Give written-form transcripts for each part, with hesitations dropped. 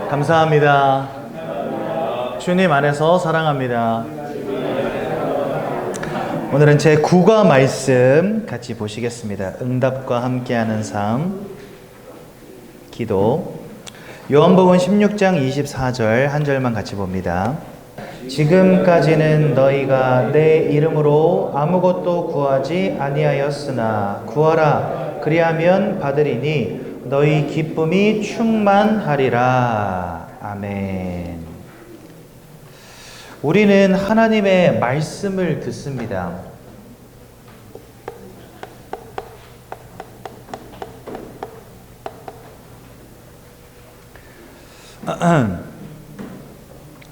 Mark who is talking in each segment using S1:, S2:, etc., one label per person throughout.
S1: 감사합니다. 주님 안에서 사랑합니다. 오늘은 제 9과 말씀 같이 보시겠습니다. 응답과 함께하는 삶 기도. 요한복음 16장 24절 한 절만 같이 봅니다. 지금까지는 너희가 내 이름으로 아무것도 구하지 아니하였으나 구하라 그리하면 받으리니 너희 기쁨이 충만하리라. 아멘. 우리는 하나님의 말씀을 듣습니다.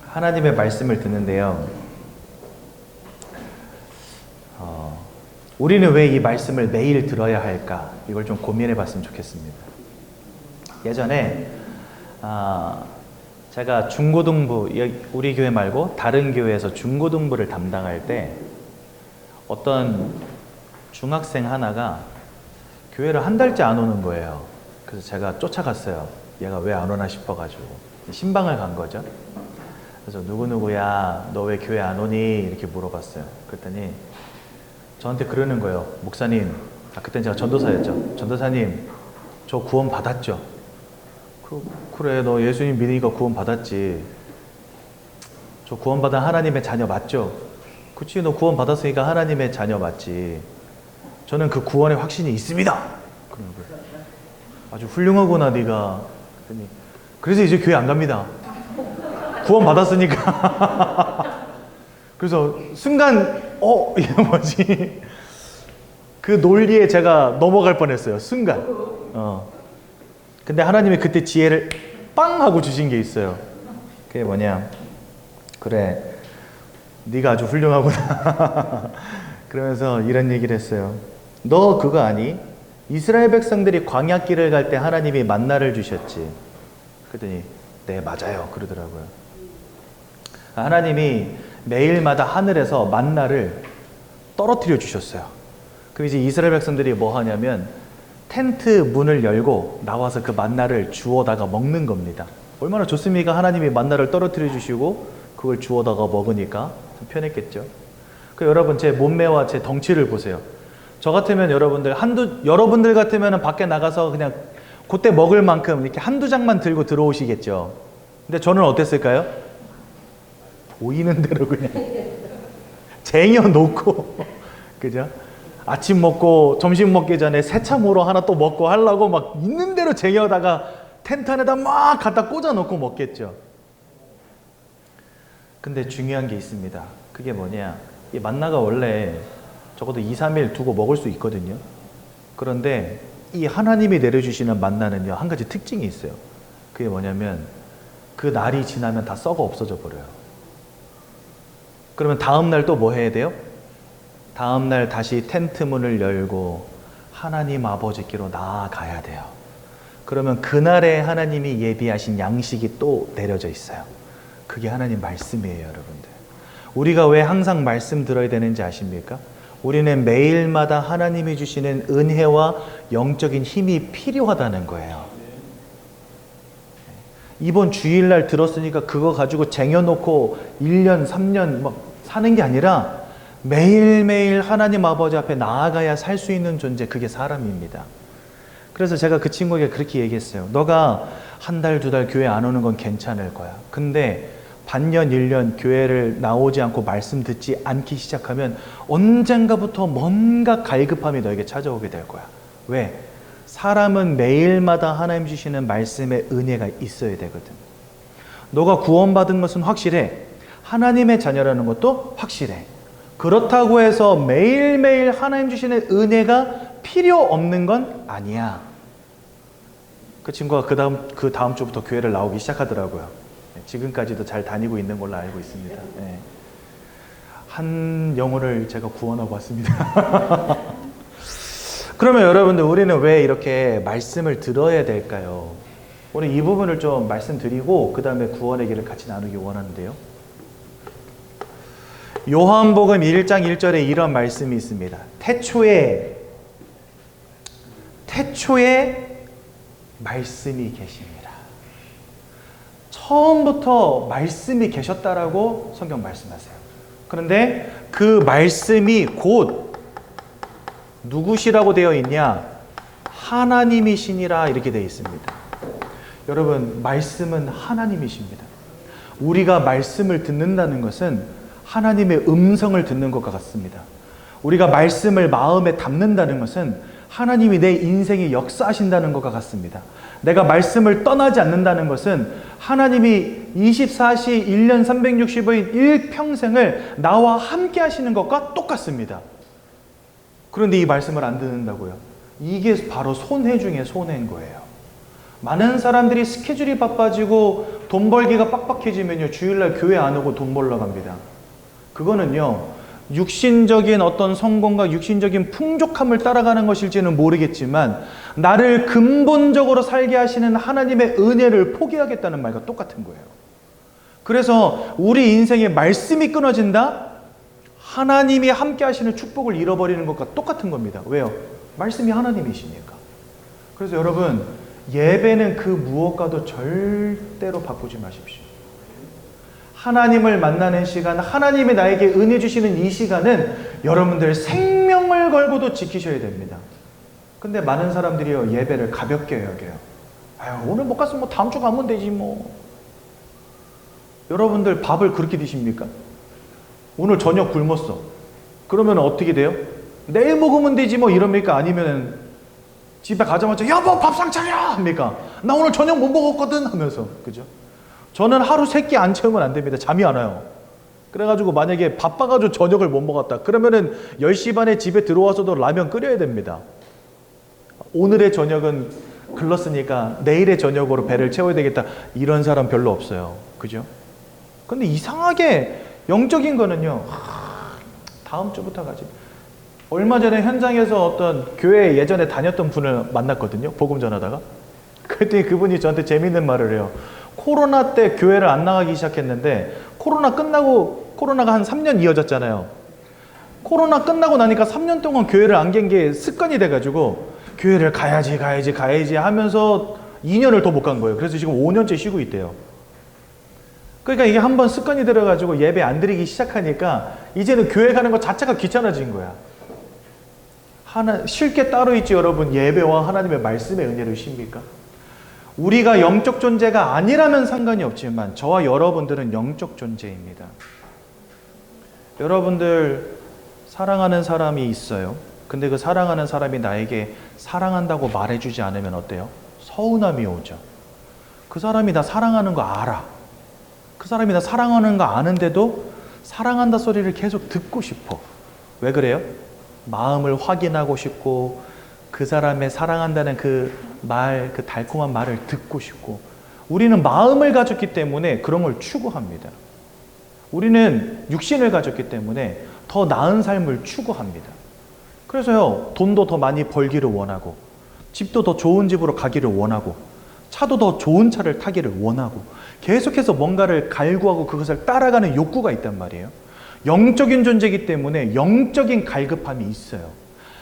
S1: 하나님의 말씀을 듣는데요. 우리는 왜 이 말씀을 매일 들어야 할까? 이걸 좀 고민해 봤으면 좋겠습니다. 예전에 제가 중고등부, 우리 교회 말고 다른 교회에서 중고등부를 담당할 때 어떤 중학생 하나가 교회를 한 달째 안 오는 거예요. 그래서 제가 쫓아갔어요. 얘가 왜 안 오나 싶어가지고 신방을 간 거죠. 그래서 누구누구야 너 왜 교회 안 오니? 이렇게 물어봤어요. 그랬더니 저한테 그러는 거예요. 목사님, 그땐 제가 전도사였죠. 전도사님, 저 구원 받았죠? 그래, 너 예수님 믿으니까 구원 받았지. 저 구원 받은 하나님의 자녀 맞죠? 그치, 너 구원 받았으니까 하나님의 자녀 맞지. 저는 그 구원의 확신이 있습니다. 그러는 거예요. 아주 훌륭하구나 네가. 그래서 이제 교회 안 갑니다. 구원 받았으니까. 그래서 순간 이게 뭐지? 그 논리에 제가 넘어갈 뻔했어요. 순간. 근데 하나님이 그때 지혜를 빵 하고 주신 게 있어요. 그게 뭐냐? 그래, 네가 아주 훌륭하구나. 그러면서 이런 얘기를 했어요. 너 그거 아니? 이스라엘 백성들이 광야길을 갈 때 하나님이 만나를 주셨지. 그랬더니 네, 맞아요. 그러더라고요. 하나님이 매일마다 하늘에서 만나를 떨어뜨려 주셨어요. 그럼 이제 이스라엘 백성들이 뭐 하냐면 텐트 문을 열고 나와서 그 만나를 주워다가 먹는 겁니다. 얼마나 좋습니까? 하나님이 만나를 떨어뜨려 주시고 그걸 주워다가 먹으니까 좀 편했겠죠. 여러분, 제 몸매와 제 덩치를 보세요. 저 같으면 여러분들 같으면 밖에 나가서 그냥 그때 먹을 만큼 이렇게 한두 장만 들고 들어오시겠죠. 근데 저는 어땠을까요? 보이는 대로 그냥 쟁여놓고 그죠? 아침 먹고 점심 먹기 전에 새참으로 하나 또 먹고 하려고 막 있는 대로 쟁여다가 텐트 안에다 막 갖다 꽂아놓고 먹겠죠. 근데 중요한 게 있습니다. 그게 뭐냐? 이 만나가 원래 적어도 2, 3일 두고 먹을 수 있거든요. 그런데 이 하나님이 내려주시는 만나는요, 한 가지 특징이 있어요. 그게 뭐냐면 그 날이 지나면 다 썩어 없어져 버려요. 그러면 다음 날 또 뭐 해야 돼요? 다음 날 다시 텐트 문을 열고 하나님 아버지께로 나아가야 돼요. 그러면 그날에 하나님이 예비하신 양식이 또 내려져 있어요. 그게 하나님 말씀이에요, 여러분들. 우리가 왜 항상 말씀 들어야 되는지 아십니까? 우리는 매일마다 하나님이 주시는 은혜와 영적인 힘이 필요하다는 거예요. 이번 주일날 들었으니까 그거 가지고 쟁여놓고 1년, 3년 막 사는 게 아니라 매일매일 하나님 아버지 앞에 나아가야 살 수 있는 존재, 그게 사람입니다. 그래서 제가 그 친구에게 그렇게 얘기했어요. 너가 한 달, 두 달 교회 안 오는 건 괜찮을 거야. 근데 반년, 1년 교회를 나오지 않고 말씀 듣지 않기 시작하면 언젠가부터 뭔가 갈급함이 너에게 찾아오게 될 거야. 왜? 사람은 매일마다 하나님 주시는 말씀의 은혜가 있어야 되거든. 너가 구원받은 것은 확실해. 하나님의 자녀라는 것도 확실해. 그렇다고 해서 매일매일 하나님 주시는 은혜가 필요 없는 건 아니야. 그 친구가 그 다음 주부터 교회를 나오기 시작하더라고요. 지금까지도 잘 다니고 있는 걸로 알고 있습니다. 네. 한 영혼을 제가 구원하고 왔습니다. 그러면 여러분들, 우리는 왜 이렇게 말씀을 들어야 될까요? 오늘 이 부분을 좀 말씀드리고 그 다음에 구원의 길을 같이 나누기 원하는데요. 요한복음 1장 1절에 이런 말씀이 있습니다. 태초에 말씀이 계십니다. 처음부터 말씀이 계셨다라고 성경 말씀하세요. 그런데 그 말씀이 곧 누구시라고 되어 있냐? 하나님이시니라 이렇게 되어 있습니다. 여러분, 말씀은 하나님이십니다. 우리가 말씀을 듣는다는 것은 하나님의 음성을 듣는 것과 같습니다. 우리가 말씀을 마음에 담는다는 것은 하나님이 내 인생에 역사하신다는 것과 같습니다. 내가 말씀을 떠나지 않는다는 것은 하나님이 24시 1년 365일 일평생을 나와 함께 하시는 것과 똑같습니다. 그런데 이 말씀을 안 듣는다고요? 이게 바로 손해 중에 손해인 거예요. 많은 사람들이 스케줄이 바빠지고 돈 벌기가 빡빡해지면요, 주일날 교회 안 오고 돈 벌러 갑니다. 그거는요, 육신적인 어떤 성공과 육신적인 풍족함을 따라가는 것일지는 모르겠지만 나를 근본적으로 살게 하시는 하나님의 은혜를 포기하겠다는 말과 똑같은 거예요. 그래서 우리 인생에 말씀이 끊어진다? 하나님이 함께 하시는 축복을 잃어버리는 것과 똑같은 겁니다. 왜요? 말씀이 하나님이시니까. 그래서 여러분, 예배는 그 무엇과도 절대로 바꾸지 마십시오. 하나님을 만나는 시간, 하나님이 나에게 은혜 주시는 이 시간은 여러분들 생명을 걸고도 지키셔야 됩니다. 근데 많은 사람들이요, 예배를 가볍게 여겨요. 아유, 오늘 못 갔으면 다음 주 가면 되지 뭐. 여러분들 밥을 그렇게 드십니까? 오늘 저녁 굶었어. 그러면 어떻게 돼요? 내일 먹으면 되지 뭐 이럽니까? 아니면 집에 가자마자 여보 밥상 차려 합니까? 나 오늘 저녁 못 먹었거든 하면서. 그죠? 저는 하루 3끼 안 채우면 안 됩니다. 잠이 안 와요. 그래가지고 만약에 바빠가지고 저녁을 못 먹었다 그러면은 10시 반에 집에 들어와서도 라면 끓여야 됩니다. 오늘의 저녁은 글렀으니까 내일의 저녁으로 배를 채워야 되겠다, 이런 사람 별로 없어요. 그죠? 근데 이상하게 영적인 거는요, 다음 주부터 가지. 얼마 전에 현장에서 어떤 교회 예전에 다녔던 분을 만났거든요. 복음 전하다가. 그랬더니 그분이 저한테 재밌는 말을 해요. 코로나 때 교회를 안 나가기 시작했는데 코로나 끝나고, 코로나가 한 3년 이어졌잖아요. 코로나 끝나고 나니까 3년 동안 교회를 안 간 게 습관이 돼가지고 교회를 가야지 하면서 2년을 더 못 간 거예요. 그래서 지금 5년째 쉬고 있대요. 그러니까 이게 한번 습관이 들어가지고 예배 안 드리기 시작하니까 이제는 교회 가는 것 자체가 귀찮아진 거야. 쉴 게 따로 있지 여러분. 예배와 하나님의 말씀의 은혜를 쉽니까? 우리가 영적 존재가 아니라면 상관이 없지만 저와 여러분들은 영적 존재입니다. 여러분들 사랑하는 사람이 있어요. 근데 그 사랑하는 사람이 나에게 사랑한다고 말해주지 않으면 어때요? 서운함이 오죠. 그 사람이 나 사랑하는 거 알아. 그 사람이 나 사랑하는 거 아는데도 사랑한다 소리를 계속 듣고 싶어. 왜 그래요? 마음을 확인하고 싶고 그 사람의 사랑한다는 그 말, 그 달콤한 말을 듣고 싶고. 우리는 마음을 가졌기 때문에 그런 걸 추구합니다. 우리는 육신을 가졌기 때문에 더 나은 삶을 추구합니다. 그래서요, 돈도 더 많이 벌기를 원하고, 집도 더 좋은 집으로 가기를 원하고, 차도 더 좋은 차를 타기를 원하고, 계속해서 뭔가를 갈구하고 그것을 따라가는 욕구가 있단 말이에요. 영적인 존재이기 때문에 영적인 갈급함이 있어요.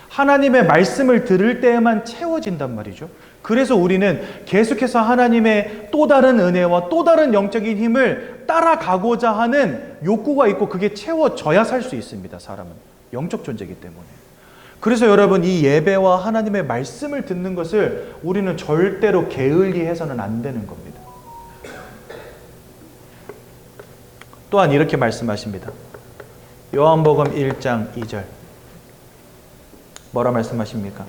S1: 하나님의 말씀을 들을 때에만 채워진단 말이죠. 그래서 우리는 계속해서 하나님의 또 다른 은혜와 또 다른 영적인 힘을 따라가고자 하는 욕구가 있고 그게 채워져야 살 수 있습니다. 사람은 영적 존재이기 때문에. 그래서 여러분, 이 예배와 하나님의 말씀을 듣는 것을 우리는 절대로 게을리해서는 안 되는 겁니다. 또한 이렇게 말씀하십니다. 요한복음 1장 2절. 뭐라 말씀하십니까?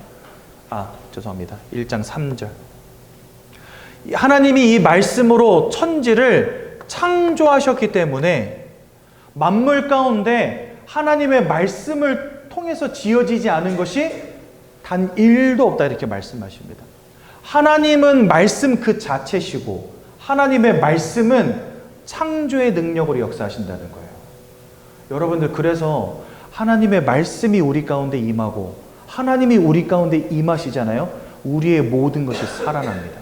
S1: 죄송합니다. 1장 3절. 하나님이 이 말씀으로 천지를 창조하셨기 때문에 만물 가운데 하나님의 말씀을 통해서 지어지지 않은 것이 단 1도 없다, 이렇게 말씀하십니다. 하나님은 말씀 그 자체시고 하나님의 말씀은 창조의 능력으로 역사하신다는 거예요. 여러분들, 그래서 하나님의 말씀이 우리 가운데 임하고 하나님이 우리 가운데 임하시잖아요. 우리의 모든 것이 살아납니다.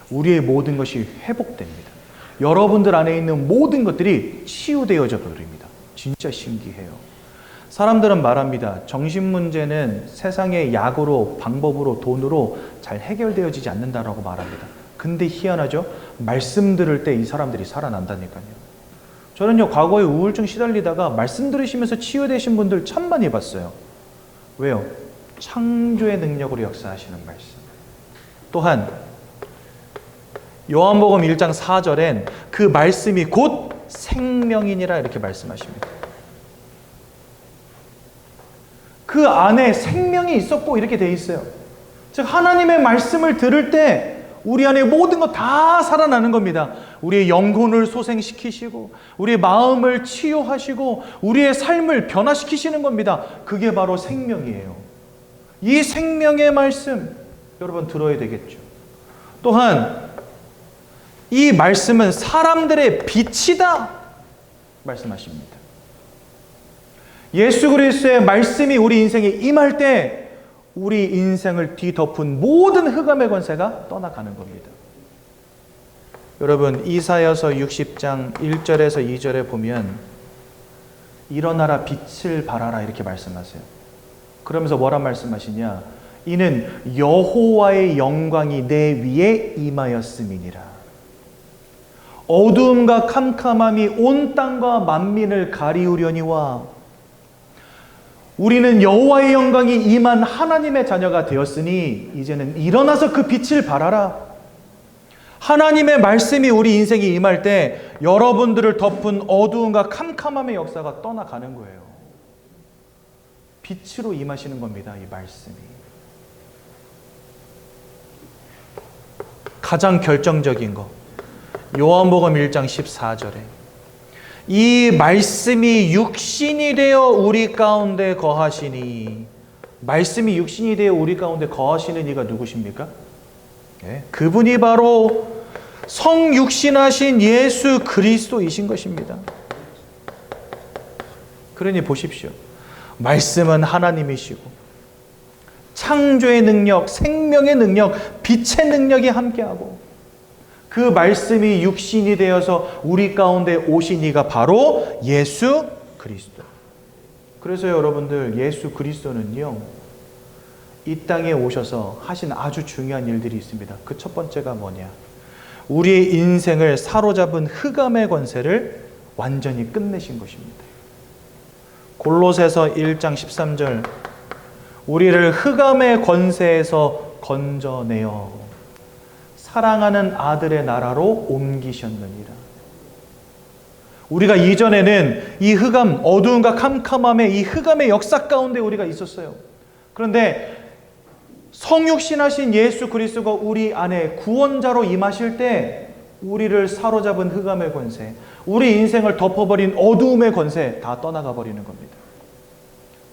S1: 우리의 모든 것이 회복됩니다. 여러분들 안에 있는 모든 것들이 치유되어져 버립니다. 진짜 신기해요. 사람들은 말합니다. 정신 문제는 세상의 약으로, 방법으로, 돈으로 잘 해결되어지지 않는다라고 말합니다. 근데 희한하죠? 말씀 들을 때 이 사람들이 살아난다니까요. 저는요, 과거에 우울증 시달리다가 말씀 들으시면서 치유되신 분들 참 많이 봤어요. 왜요? 창조의 능력으로 역사하시는 말씀. 또한 요한복음 1장 4절엔 그 말씀이 곧 생명이니라 이렇게 말씀하십니다. 그 안에 생명이 있었고 이렇게 돼 있어요. 즉 하나님의 말씀을 들을 때 우리 안에 모든 것 다 살아나는 겁니다. 우리의 영혼을 소생시키시고 우리의 마음을 치유하시고 우리의 삶을 변화시키시는 겁니다. 그게 바로 생명이에요. 이 생명의 말씀 여러분 들어야 되겠죠. 또한 이 말씀은 사람들의 빛이다 말씀하십니다. 예수 그리스도의 말씀이 우리 인생에 임할 때 우리 인생을 뒤덮은 모든 흑암의 권세가 떠나가는 겁니다. 여러분 이사야서 60장 1절에서 2절에 보면 일어나라 빛을 발하라 이렇게 말씀하세요. 그러면서 뭐라 말씀하시냐? 이는 여호와의 영광이 내 위에 임하였음이니라. 어두움과 캄캄함이 온 땅과 만민을 가리우려니와 우리는 여호와의 영광이 임한 하나님의 자녀가 되었으니 이제는 일어나서 그 빛을 발하라. 하나님의 말씀이 우리 인생에 임할 때 여러분들을 덮은 어두움과 캄캄함의 역사가 떠나가는 거예요. 빛으로 임하시는 겁니다. 이 말씀이. 가장 결정적인 거 요한복음 1장 14절에 이 말씀이 육신이 되어 우리 가운데 거하시니 말씀이 육신이 되어 우리 가운데 거하시는 이가 누구십니까? 네, 그분이 바로 성육신하신 예수 그리스도이신 것입니다. 그러니 보십시오. 말씀은 하나님이시고 창조의 능력, 생명의 능력, 빛의 능력이 함께하고 그 말씀이 육신이 되어서 우리 가운데 오신 이가 바로 예수 그리스도. 그래서 여러분들 예수 그리스도는요 이 땅에 오셔서 하신 아주 중요한 일들이 있습니다. 그 첫 번째가 뭐냐? 우리의 인생을 사로잡은 흑암의 권세를 완전히 끝내신 것입니다. 골로새서 1장 13절 우리를 흑암의 권세에서 건져내어 사랑하는 아들의 나라로 옮기셨느니라. 우리가 이전에는 이 흑암, 어두움과 캄캄함의 이 흑암의 역사 가운데 우리가 있었어요. 그런데 성육신하신 예수 그리스도가 우리 안에 구원자로 임하실 때 우리를 사로잡은 흑암의 권세, 우리 인생을 덮어버린 어두움의 권세 다 떠나가 버리는 겁니다.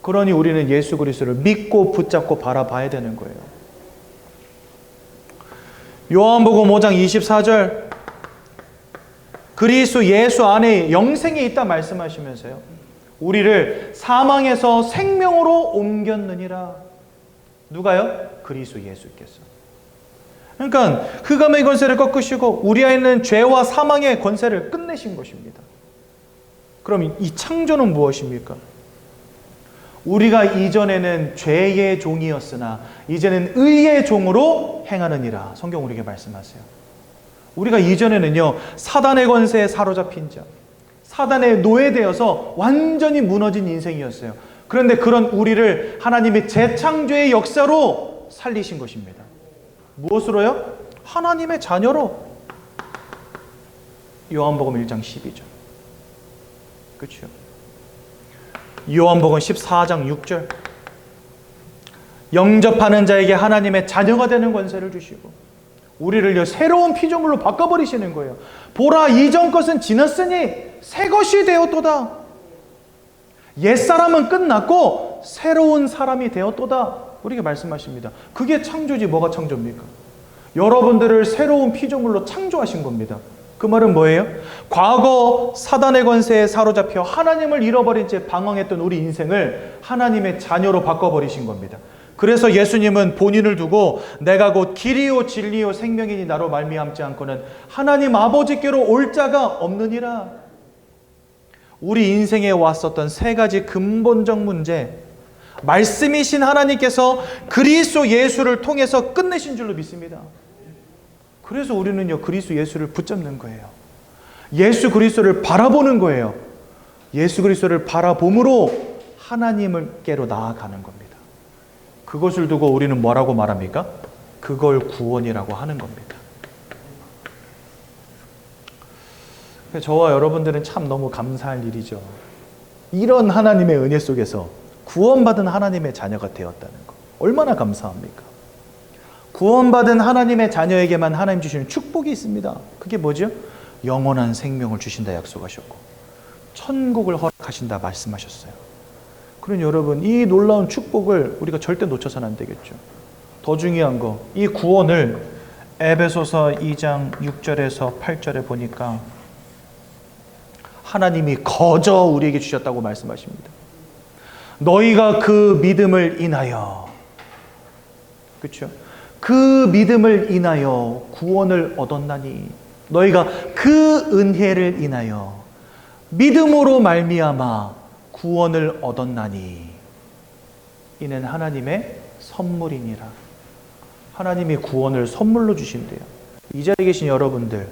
S1: 그러니 우리는 예수 그리스도를 믿고 붙잡고 바라봐야 되는 거예요. 요한복음 5장 24절 그리스도 예수 안에 영생이 있다 말씀하시면서요 우리를 사망에서 생명으로 옮겼느니라. 누가요? 그리스도 예수께서. 그러니까 흑암의 권세를 꺾으시고 우리 안에는 죄와 사망의 권세를 끝내신 것입니다. 그럼 이 창조는 무엇입니까? 우리가 이전에는 죄의 종이었으나 이제는 의의 종으로 행하느니라. 성경 우리에게 말씀하세요. 우리가 이전에는요 사단의 권세에 사로잡힌 자, 사단의 노예되어서 완전히 무너진 인생이었어요. 그런데 그런 우리를 하나님의 재창조의 역사로 살리신 것입니다. 무엇으로요? 하나님의 자녀로. 요한복음 1장 12절. 그렇죠? 요한복음 14장 6절 영접하는 자에게 하나님의 자녀가 되는 권세를 주시고 우리를 새로운 피조물로 바꿔버리시는 거예요. 보라 이전 것은 지났으니 새 것이 되었도다. 옛사람은 끝났고 새로운 사람이 되었도다. 우리에게 말씀하십니다. 그게 창조지 뭐가 창조입니까? 여러분들을 새로운 피조물로 창조하신 겁니다. 그 말은 뭐예요? 과거 사단의 권세에 사로잡혀 하나님을 잃어버린 채 방황했던 우리 인생을 하나님의 자녀로 바꿔버리신 겁니다. 그래서 예수님은 본인을 두고 내가 곧 길이요 진리요 생명이니 나로 말미암지 않고는 하나님 아버지께로 올 자가 없느니라. 우리 인생에 왔었던 세 가지 근본적 문제, 말씀이신 하나님께서 그리스도 예수를 통해서 끝내신 줄로 믿습니다. 그래서 우리는요, 그리스도 예수를 붙잡는 거예요. 예수 그리스도를 바라보는 거예요. 예수 그리스도를 바라봄으로 하나님께로 나아가는 겁니다. 그것을 두고 우리는 뭐라고 말합니까? 그걸 구원이라고 하는 겁니다. 저와 여러분들은 참 너무 감사할 일이죠. 이런 하나님의 은혜 속에서 구원받은 하나님의 자녀가 되었다는 것. 얼마나 감사합니까? 구원받은 하나님의 자녀에게만 하나님 주시는 축복이 있습니다. 그게 뭐죠? 영원한 생명을 주신다 약속하셨고 천국을 허락하신다 말씀하셨어요. 그러니 여러분, 이 놀라운 축복을 우리가 절대 놓쳐서는 안 되겠죠. 더 중요한 거, 이 구원을 에베소서 2장 6절에서 8절에 보니까 하나님이 거저 우리에게 주셨다고 말씀하십니다. 너희가 그 믿음을 인하여, 그렇죠? 그 믿음을 인하여 구원을 얻었나니, 너희가 그 은혜를 인하여 믿음으로 말미암아 구원을 얻었나니, 이는 하나님의 선물이니라. 하나님이 구원을 선물로 주신대요. 이 자리에 계신 여러분들,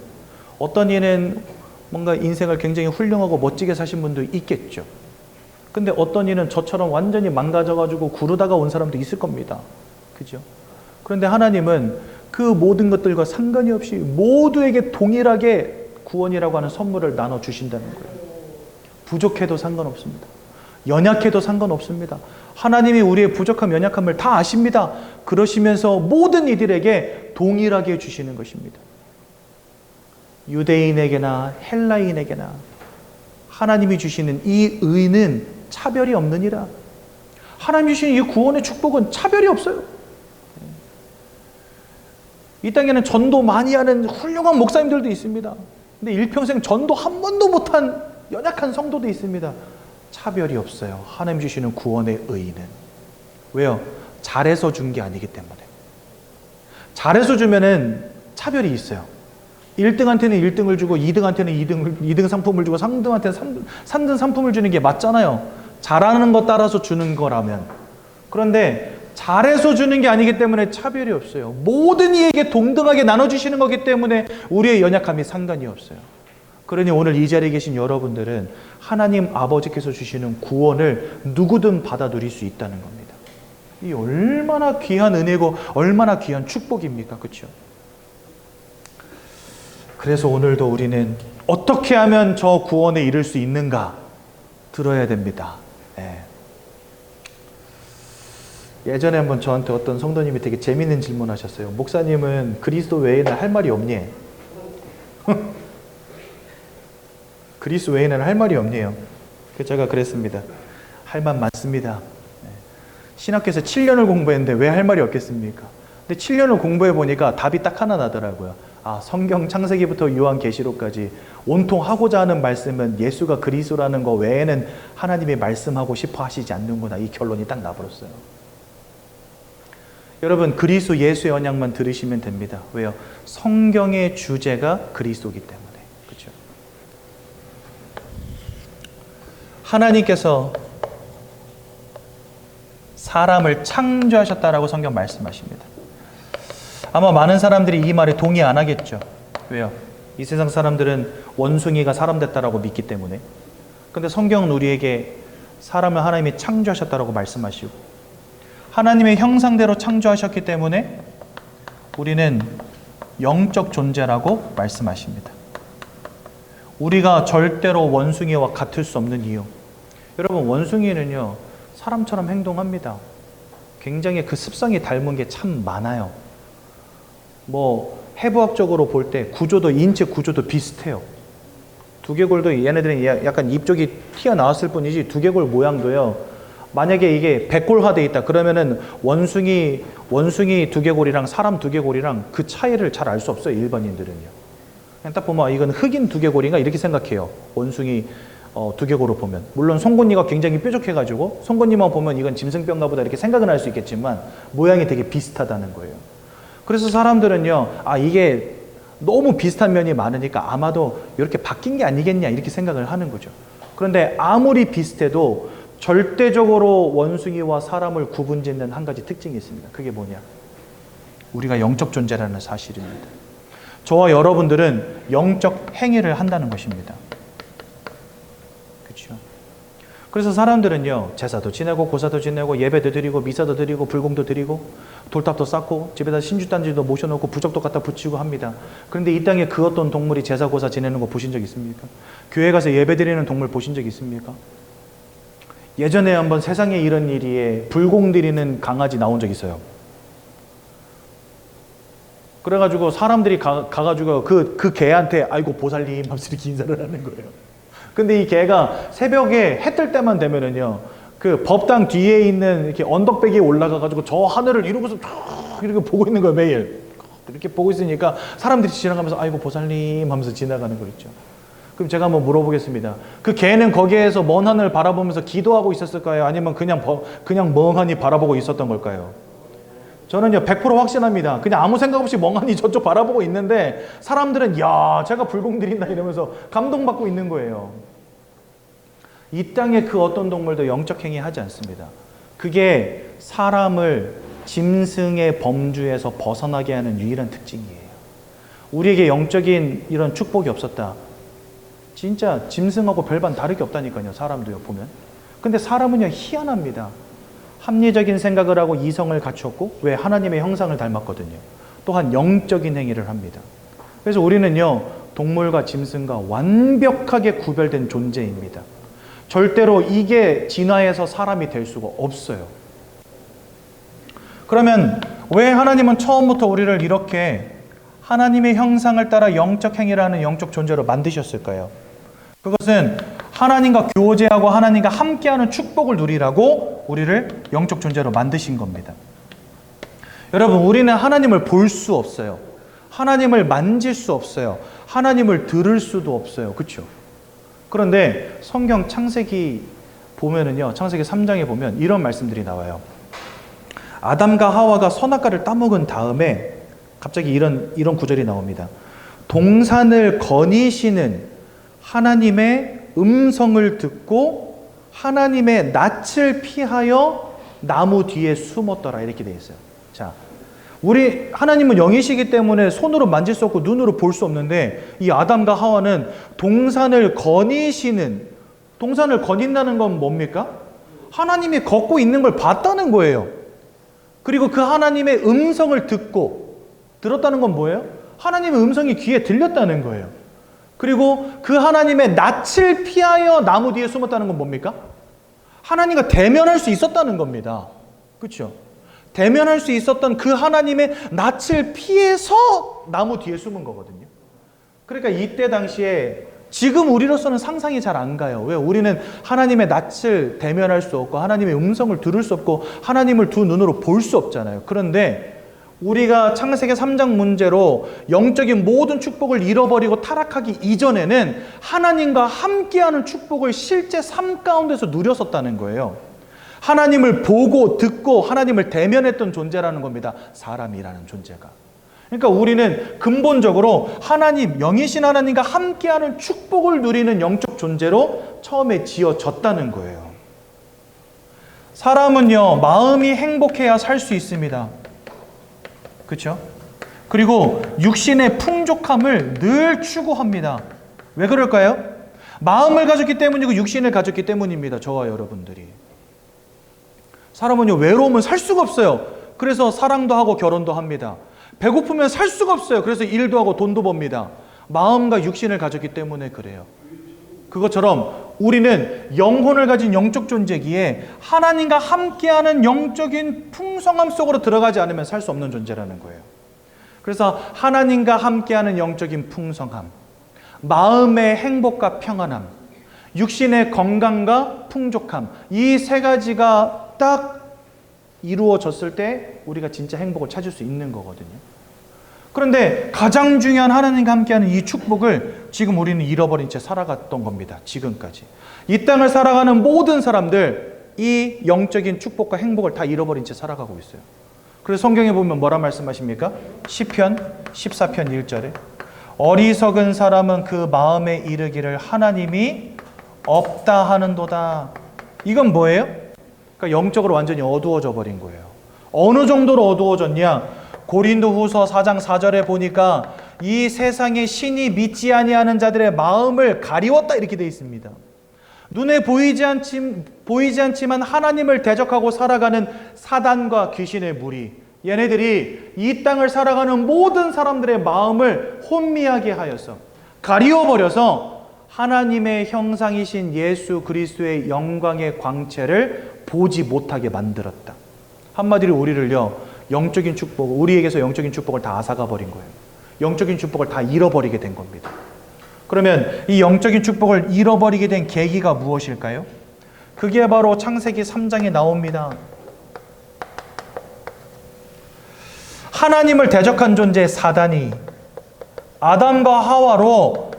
S1: 어떤 이는 뭔가 인생을 굉장히 훌륭하고 멋지게 사신 분도 있겠죠. 근데 어떤 이는 저처럼 완전히 망가져가지고 구르다가 온 사람도 있을 겁니다. 그죠? 그런데 하나님은 그 모든 것들과 상관이 없이 모두에게 동일하게 구원이라고 하는 선물을 나눠주신다는 거예요. 부족해도 상관없습니다. 연약해도 상관없습니다. 하나님이 우리의 부족함, 연약함을 다 아십니다. 그러시면서 모든 이들에게 동일하게 주시는 것입니다. 유대인에게나 헬라인에게나 하나님이 주시는 이 의는 차별이 없느니라. 하나님이 주시는 이 구원의 축복은 차별이 없어요. 이 땅에는 전도 많이 하는 훌륭한 목사님들도 있습니다. 근데 일평생 전도 한 번도 못한 연약한 성도도 있습니다. 차별이 없어요. 하나님 주시는 구원의 의는. 왜요? 잘해서 준 게 아니기 때문에. 잘해서 주면은 차별이 있어요. 1등한테는 1등을 주고 2등한테는 2등 상품을 주고 3등한테는 3등 상품을 주는 게 맞잖아요. 잘하는 것 따라서 주는 거라면. 그런데 잘해서 주는 게 아니기 때문에 차별이 없어요. 모든 이에게 동등하게 나눠주시는 거기 때문에 우리의 연약함이 상관이 없어요. 그러니 오늘 이 자리에 계신 여러분들은 하나님 아버지께서 주시는 구원을 누구든 받아 누릴 수 있다는 겁니다. 이 얼마나 귀한 은혜고 얼마나 귀한 축복입니까? 그렇죠? 그래서 오늘도 우리는 어떻게 하면 저 구원에 이를 수 있는가 들어야 됩니다. 네. 예전에 한번 저한테 어떤 성도님이 되게 재밌는 질문 하셨어요. 목사님은 그리스도 외에는 할 말이 없니? 그리스도 외에는 할 말이 없네요. 그래서 제가 그랬습니다. 할 말 많습니다. 신학교에서 7년을 공부했는데 왜 할 말이 없겠습니까? 근데 7년을 공부해 보니까 답이 딱 하나 나더라고요. 아, 성경 창세기부터 요한계시록까지 온통 하고자 하는 말씀은 예수가 그리스도라는 거 외에는 하나님이 말씀하고 싶어 하시지 않는구나. 이 결론이 딱 나버렸어요. 여러분, 그리스도 예수의 언약만 들으시면 됩니다. 왜요? 성경의 주제가 그리스도이기 때문에. 그렇죠? 하나님께서 사람을 창조하셨다라고 성경 말씀하십니다. 아마 많은 사람들이 이 말에 동의 안 하겠죠. 왜요? 이 세상 사람들은 원숭이가 사람 됐다라고 믿기 때문에. 근데 성경은 우리에게 사람을 하나님이 창조하셨다라고 말씀하시고 하나님의 형상대로 창조하셨기 때문에 우리는 영적 존재라고 말씀하십니다. 우리가 절대로 원숭이와 같을 수 없는 이유. 여러분, 원숭이는요, 사람처럼 행동합니다. 굉장히 그 습성이 닮은 게 참 많아요. 뭐 해부학적으로 볼 때 구조도, 인체 구조도 비슷해요. 두개골도 얘네들은 약간 입 쪽이 튀어나왔을 뿐이지 두개골 모양도요, 만약에 이게 백골화되어 있다 그러면은 원숭이 두개골이랑 사람 두개골이랑 그 차이를 잘 알 수 없어요. 일반인들은요. 그냥 딱 보면 이건 흑인 두개골인가 이렇게 생각해요. 원숭이 두개골로 보면. 물론 송곳니가 굉장히 뾰족해가지고 송곳니만 보면 이건 짐승병가 보다 이렇게 생각은 할 수 있겠지만 모양이 되게 비슷하다는 거예요. 그래서 사람들은요, 아, 이게 너무 비슷한 면이 많으니까 아마도 이렇게 바뀐 게 아니겠냐 이렇게 생각을 하는 거죠. 그런데 아무리 비슷해도 절대적으로 원숭이와 사람을 구분짓는 한 가지 특징이 있습니다. 그게 뭐냐? 우리가 영적 존재라는 사실입니다. 저와 여러분들은 영적 행위를 한다는 것입니다. 그렇죠? 그래서 사람들은요, 제사도 지내고 고사도 지내고 예배도 드리고 미사도 드리고 불공도 드리고 돌탑도 쌓고 집에다 신주단지도 모셔놓고 부적도 갖다 붙이고 합니다. 그런데 이 땅에 그 어떤 동물이 제사 고사 지내는 거 보신 적 있습니까? 교회 가서 예배 드리는 동물 보신 적 있습니까? 예전에 한번 세상에 이런 일이에 불공 드리는 강아지 나온 적 있어요. 그래가지고 사람들이 가가지고 그 개한테 아이고 보살님 하면서 이렇게 인사를 하는 거예요. 근데 이 개가 새벽에 해 뜰 때만 되면은요, 그 법당 뒤에 있는 이렇게 언덕배기에 올라가가지고 저 하늘을 이러고서 이렇게 보고 있는 거예요, 매일. 이렇게 보고 있으니까 사람들이 지나가면서 아이고 보살님 하면서 지나가는 거 있죠. 그럼 제가 한번 물어보겠습니다. 그 개는 거기에서 먼 하늘을 바라보면서 기도하고 있었을까요? 아니면 그냥 멍하니 바라보고 있었던 걸까요? 저는요 100% 확신합니다. 그냥 아무 생각 없이 멍하니 저쪽 바라보고 있는데 사람들은 야 제가 불공 드린다 이러면서 감동받고 있는 거예요. 이 땅에 그 어떤 동물도 영적 행위 하지 않습니다. 그게 사람을 짐승의 범주에서 벗어나게 하는 유일한 특징이에요. 우리에게 영적인 이런 축복이 없었다. 진짜 짐승하고 별반 다를 게 없다니까요. 사람도요 보면. 근데 사람은요 희한합니다. 합리적인 생각을 하고 이성을 갖추었고 왜 하나님의 형상을 닮았거든요. 또한 영적인 행위를 합니다. 그래서 우리는요 동물과 짐승과 완벽하게 구별된 존재입니다. 절대로 이게 진화해서 사람이 될 수가 없어요. 그러면 왜 하나님은 처음부터 우리를 이렇게 하나님의 형상을 따라 영적 행위를 하는 영적 존재로 만드셨을까요? 그것은 하나님과 교제하고 하나님과 함께하는 축복을 누리라고 우리를 영적 존재로 만드신 겁니다. 여러분, 우리는 하나님을 볼 수 없어요. 하나님을 만질 수 없어요. 하나님을 들을 수도 없어요. 그렇죠? 그런데 성경 창세기 보면은요, 창세기 3장에 보면 이런 말씀들이 나와요. 아담과 하와가 선악과를 따먹은 다음에 갑자기 이런 구절이 나옵니다. 동산을 거니시는 하나님의 음성을 듣고 하나님의 낯을 피하여 나무 뒤에 숨었더라 이렇게 되어 있어요. 자, 우리 하나님은 영이시기 때문에 손으로 만질 수 없고 눈으로 볼 수 없는데 이 아담과 하와는 동산을 거니시는, 동산을 거닌다는 건 뭡니까? 하나님이 걷고 있는 걸 봤다는 거예요. 그리고 그 하나님의 음성을 듣고, 들었다는 건 뭐예요? 하나님의 음성이 귀에 들렸다는 거예요. 그리고 그 하나님의 낯을 피하여 나무 뒤에 숨었다는 건 뭡니까? 하나님과 대면할 수 있었다는 겁니다. 그렇죠? 대면할 수 있었던 그 하나님의 낯을 피해서 나무 뒤에 숨은 거거든요. 그러니까 이때 당시에 지금 우리로서는 상상이 잘 안 가요. 왜? 우리는 하나님의 낯을 대면할 수 없고 하나님의 음성을 들을 수 없고 하나님을 두 눈으로 볼 수 없잖아요. 그런데 우리가 창세기 3장 문제로 영적인 모든 축복을 잃어버리고 타락하기 이전에는 하나님과 함께하는 축복을 실제 삶 가운데서 누렸었다는 거예요. 하나님을 보고 듣고 하나님을 대면했던 존재라는 겁니다. 사람이라는 존재가. 그러니까 우리는 근본적으로 하나님, 영이신 하나님과 함께하는 축복을 누리는 영적 존재로 처음에 지어졌다는 거예요. 사람은요, 마음이 행복해야 살 수 있습니다. 그렇죠? 그리고 육신의 풍족함을 늘 추구합니다. 왜 그럴까요? 마음을 가졌기 때문이고 육신을 가졌기 때문입니다. 저와 여러분들이. 사람은요, 외로우면 살 수가 없어요. 그래서 사랑도 하고 결혼도 합니다. 배고프면 살 수가 없어요. 그래서 일도 하고 돈도 법니다. 마음과 육신을 가졌기 때문에 그래요. 그것처럼 우리는 영혼을 가진 영적 존재기에 하나님과 함께하는 영적인 풍성함 속으로 들어가지 않으면 살 수 없는 존재라는 거예요. 그래서 하나님과 함께하는 영적인 풍성함, 마음의 행복과 평안함, 육신의 건강과 풍족함, 이 세 가지가 딱 이루어졌을 때 우리가 진짜 행복을 찾을 수 있는 거거든요. 그런데 가장 중요한 하나님과 함께하는 이 축복을 지금 우리는 잃어버린 채 살아갔던 겁니다. 지금까지. 이 땅을 살아가는 모든 사람들 이 영적인 축복과 행복을 다 잃어버린 채 살아가고 있어요. 그래서 성경에 보면 뭐라 말씀하십니까? 시편 14편 1절에 어리석은 사람은 그 마음에 이르기를 하나님이 없다 하는도다. 이건 뭐예요? 그러니까 영적으로 완전히 어두워져 버린 거예요. 어느 정도로 어두워졌냐? 고린도후서 4장 4절에 보니까 이 세상의 신이 믿지 아니하는 자들의 마음을 가리웠다 이렇게 되어 있습니다. 눈에 보이지 않지만 하나님을 대적하고 살아가는 사단과 귀신의 무리, 얘네들이 이 땅을 살아가는 모든 사람들의 마음을 혼미하게 하여서 가리워버려서 하나님의 형상이신 예수 그리스도의 영광의 광채를 보지 못하게 만들었다. 한마디로 우리를요, 영적인 축복, 우리에게서 영적인 축복을 다 앗아가 버린 거예요. 영적인 축복을 다 잃어버리게 된 겁니다. 그러면 이 영적인 축복을 잃어버리게 된 계기가 무엇일까요? 그게 바로 창세기 3장에 나옵니다. 하나님을 대적한 존재 사단이 아담과 하와로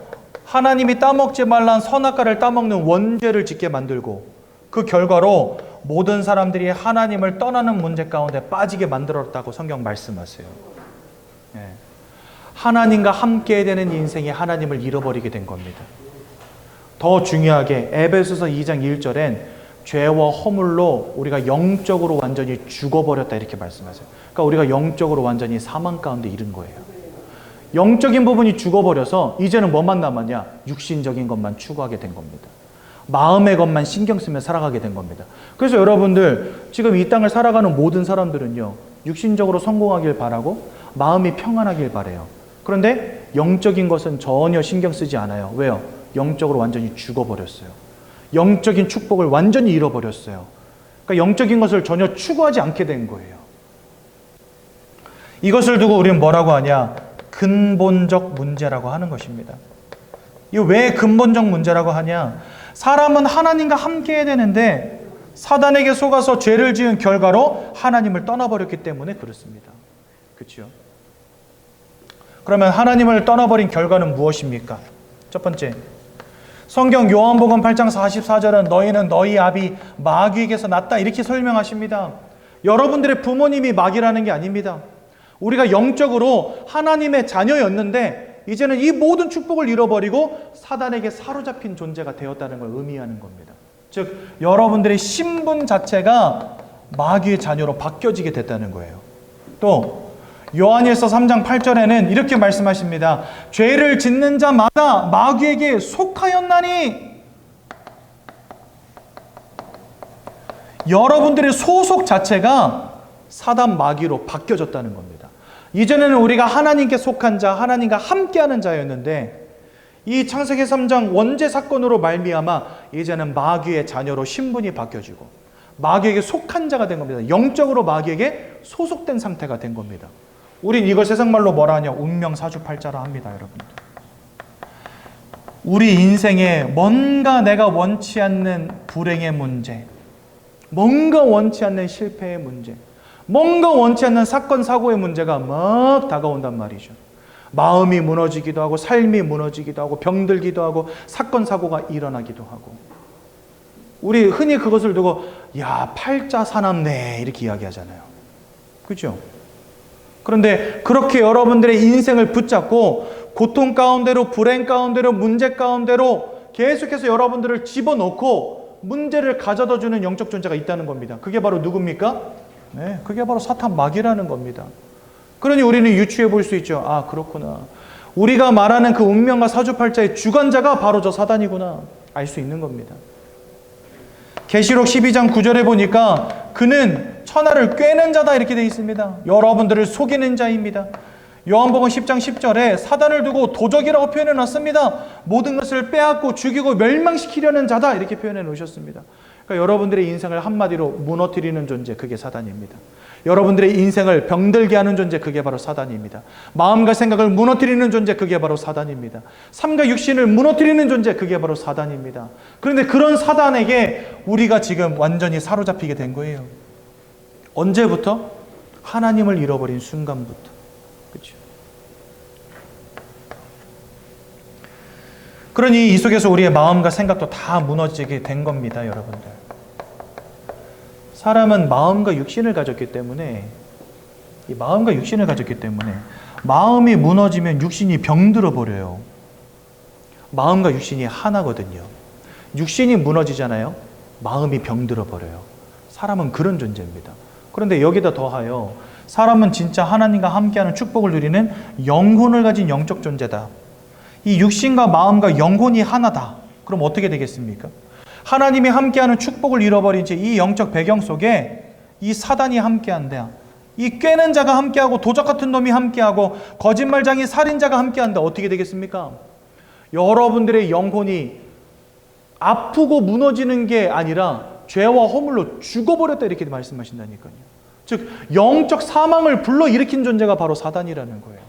S1: 하나님이 따먹지 말란 선악과를 따먹는 원죄를 짓게 만들고, 그 결과로 모든 사람들이 하나님을 떠나는 문제 가운데 빠지게 만들었다고 성경 말씀하세요. 예. 하나님과 함께 되는 인생이 하나님을 잃어버리게 된 겁니다. 더 중요하게 에베소서 2장 1절엔 죄와 허물로 우리가 영적으로 완전히 죽어버렸다 이렇게 말씀하세요. 그러니까 우리가 영적으로 완전히 사망 가운데 이른 거예요. 영적인 부분이 죽어버려서 이제는 뭐만 남았냐? 육신적인 것만 추구하게 된 겁니다. 마음의 것만 신경 쓰며 살아가게 된 겁니다. 그래서 여러분들 지금 이 땅을 살아가는 모든 사람들은요, 육신적으로 성공하길 바라고 마음이 평안하길 바래요. 그런데 영적인 것은 전혀 신경 쓰지 않아요. 왜요? 영적으로 완전히 죽어버렸어요. 영적인 축복을 완전히 잃어버렸어요. 그러니까 영적인 것을 전혀 추구하지 않게 된 거예요. 이것을 두고 우리는 뭐라고 하냐? 근본적 문제라고 하는 것입니다. 이거 왜 근본적 문제라고 하냐? 사람은 하나님과 함께 해야 되는데 사단에게 속아서 죄를 지은 결과로 하나님을 떠나버렸기 때문에 그렇습니다. 그렇죠? 그러면 하나님을 떠나버린 결과는 무엇입니까? 첫 번째, 성경 요한복음 8장 44절은 너희는 너희 아비 마귀에게서 났다 이렇게 설명하십니다. 여러분들의 부모님이 마귀라는 게 아닙니다. 우리가 영적으로 하나님의 자녀였는데 이제는 이 모든 축복을 잃어버리고 사단에게 사로잡힌 존재가 되었다는 걸 의미하는 겁니다. 즉 여러분들의 신분 자체가 마귀의 자녀로 바뀌어지게 됐다는 거예요. 또 요한일서 3장 8절에는 이렇게 말씀하십니다. 죄를 짓는 자마다 마귀에게 속하였나니. 여러분들의 소속 자체가 사단 마귀로 바뀌어졌다는 겁니다. 이전에는 우리가 하나님께 속한 자, 하나님과 함께하는 자였는데 이 창세기 3장 원죄 사건으로 말미암아 이제는 마귀의 자녀로 신분이 바뀌어지고 마귀에게 속한 자가 된 겁니다. 영적으로 마귀에게 소속된 상태가 된 겁니다. 우린 이걸 세상말로 뭐라 하냐? 운명사주팔자라 합니다, 여러분들. 우리 인생에 뭔가 내가 원치 않는 불행의 문제, 뭔가 원치 않는 실패의 문제, 뭔가 원치 않는 사건, 사고의 문제가 막 다가온단 말이죠. 마음이 무너지기도 하고 삶이 무너지기도 하고 병들기도 하고 사건, 사고가 일어나기도 하고 우리 흔히 그것을 두고 야, 팔자 사납네 이렇게 이야기하잖아요. 그렇죠? 그런데 그렇게 여러분들의 인생을 붙잡고 고통 가운데로 불행 가운데로 문제 가운데로 계속해서 여러분들을 집어넣고 문제를 가져다 주는 영적 존재가 있다는 겁니다. 그게 바로 누굽니까? 네, 그게 바로 사탄 마귀라는 겁니다. 그러니 우리는 유추해 볼 수 있죠. 아, 그렇구나. 우리가 말하는 그 운명과 사주팔자의 주관자가 바로 저 사단이구나. 알 수 있는 겁니다. 계시록 12장 9절에 보니까 그는 천하를 꿰는 자다 이렇게 되어 있습니다. 여러분들을 속이는 자입니다. 요한복음 10장 10절에 사단을 두고 도적이라고 표현해 놨습니다. 모든 것을 빼앗고 죽이고 멸망시키려는 자다 이렇게 표현해 놓으셨습니다. 그러니까 여러분들의 인생을 한마디로 무너뜨리는 존재, 그게 사단입니다. 여러분들의 인생을 병들게 하는 존재, 그게 바로 사단입니다. 마음과 생각을 무너뜨리는 존재, 그게 바로 사단입니다. 삶과 육신을 무너뜨리는 존재, 그게 바로 사단입니다. 그런데 그런 사단에게 우리가 지금 완전히 사로잡히게 된 거예요. 언제부터? 하나님을 잃어버린 순간부터. 그렇죠? 그러니 이 속에서 우리의 마음과 생각도 다 무너지게 된 겁니다, 여러분들. 사람은 마음과 육신을 가졌기 때문에 이 마음과 육신을 가졌기 때문에 마음이 무너지면 육신이 병들어 버려요. 마음과 육신이 하나거든요. 육신이 무너지잖아요. 마음이 병들어 버려요. 사람은 그런 존재입니다. 그런데 여기다 더하여 사람은 진짜 하나님과 함께하는 축복을 누리는 영혼을 가진 영적 존재다. 이 육신과 마음과 영혼이 하나다. 그럼 어떻게 되겠습니까? 하나님이 함께하는 축복을 잃어버린 채 이 영적 배경 속에 이 사단이 함께한다. 이 꾀는 자가 함께하고 도적 같은 놈이 함께하고 거짓말장이 살인자가 함께한다. 어떻게 되겠습니까? 여러분들의 영혼이 아프고 무너지는 게 아니라 죄와 허물로 죽어버렸다 이렇게 말씀하신다니까요. 즉 영적 사망을 불러일으킨 존재가 바로 사단이라는 거예요.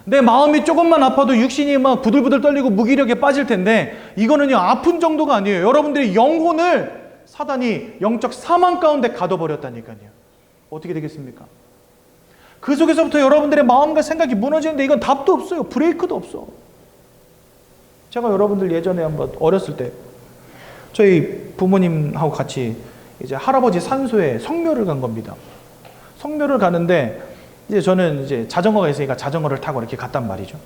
S1: 내 마음이 조금만 아파도 육신이 막 부들부들 떨리고 무기력에 빠질 텐데 이거는요 아픈 정도가 아니에요. 여러분들의 영혼을 사단이 영적 사망 가운데 가둬버렸다니까요. 어떻게 되겠습니까? 그 속에서부터 여러분들의 마음과 생각이 무너지는데 이건 답도 없어요. 브레이크도 없어. 제가 여러분들 예전에 한번 어렸을 때 저희 부모님하고 같이 이제 할아버지 산소에 성묘를 간 겁니다. 성묘를 가는데 이제 저는 이제 자전거가 있으니까 자전거를 타고 이렇게 갔단 말이죠.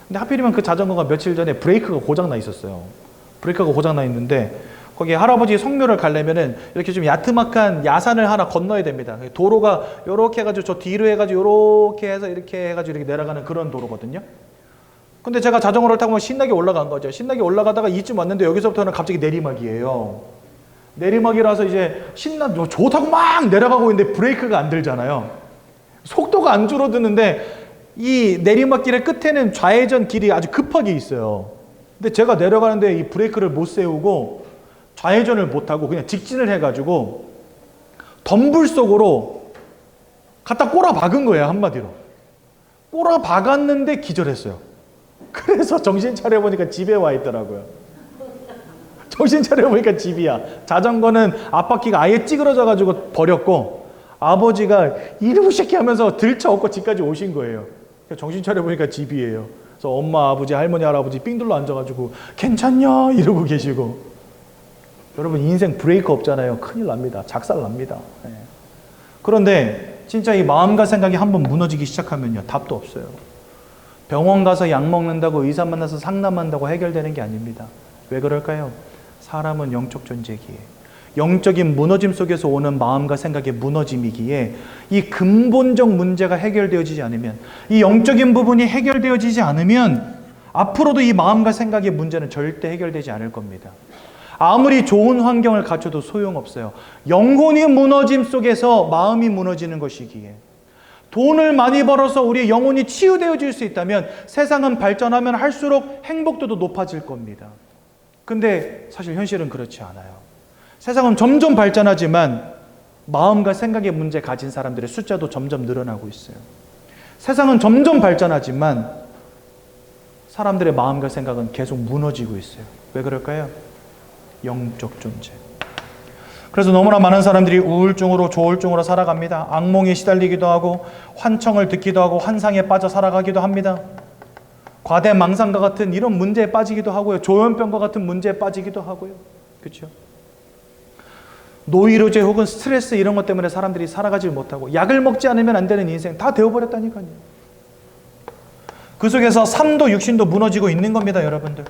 S1: 근데 하필이면 그 자전거가 며칠 전에 브레이크가 고장 나 있었어요. 브레이크가 고장 나 있는데 거기 할아버지 성묘를 가려면은 이렇게 좀 야트막한 야산을 하나 건너야 됩니다. 도로가 요렇게 해가지고 저 뒤로 해가지고 요렇게 해서 이렇게 해가지고 이렇게 내려가는 그런 도로거든요. 근데 제가 자전거를 타고 신나게 올라간 거죠. 신나게 올라가다가 이쯤 왔는데 여기서부터는 갑자기 내리막이에요. 내리막이라서 이제 좋다고 막 내려가고 있는데 브레이크가 안 들잖아요. 속도가 안 줄어드는데 이 내리막길의 끝에는 좌회전 길이 아주 급하게 있어요. 근데 제가 내려가는데 이 브레이크를 못 세우고 좌회전을 못하고 그냥 직진을 해가지고 덤불 속으로 갖다 꼬라 박은 거예요. 한마디로. 꼬라 박았는데 기절했어요. 그래서 정신 차려보니까 집에 와 있더라고요. 정신 차려보니까 집이야. 자전거는 앞바퀴가 아예 찌그러져가지고 버렸고 아버지가 이러고 새끼 하면서 들쳐업고 집까지 오신 거예요. 정신 차려보니까 집이에요. 그래서 엄마, 아버지, 할머니, 할아버지 삥둘러 앉아가지고 괜찮냐? 이러고 계시고. 여러분 인생 브레이크 없잖아요. 큰일 납니다. 작살 납니다. 네. 그런데 진짜 이 마음과 생각이 한번 무너지기 시작하면요. 답도 없어요. 병원 가서 약 먹는다고 의사 만나서 상담한다고 해결되는 게 아닙니다. 왜 그럴까요? 사람은 영적 존재기에 영적인 무너짐 속에서 오는 마음과 생각의 무너짐이기에 이 근본적 문제가 해결되어지지 않으면 이 영적인 부분이 해결되어지지 않으면 앞으로도 이 마음과 생각의 문제는 절대 해결되지 않을 겁니다. 아무리 좋은 환경을 갖춰도 소용없어요. 영혼이 무너짐 속에서 마음이 무너지는 것이기에 돈을 많이 벌어서 우리의 영혼이 치유되어질 수 있다면 세상은 발전하면 할수록 행복도도 높아질 겁니다. 근데 사실 현실은 그렇지 않아요. 세상은 점점 발전하지만 마음과 생각의 문제 가진 사람들의 숫자도 점점 늘어나고 있어요. 세상은 점점 발전하지만 사람들의 마음과 생각은 계속 무너지고 있어요. 왜 그럴까요? 영적 존재. 그래서 너무나 많은 사람들이 우울증으로 조울증으로 살아갑니다. 악몽에 시달리기도 하고 환청을 듣기도 하고 환상에 빠져 살아가기도 합니다. 과대망상과 같은 이런 문제에 빠지기도 하고요. 조현병과 같은 문제에 빠지기도 하고요. 그렇죠? 노이로제 혹은 스트레스 이런 것 때문에 사람들이 살아가지 못하고 약을 먹지 않으면 안 되는 인생 다 되어버렸다니까요. 그 속에서 삶도 육신도 무너지고 있는 겁니다. 여러분들.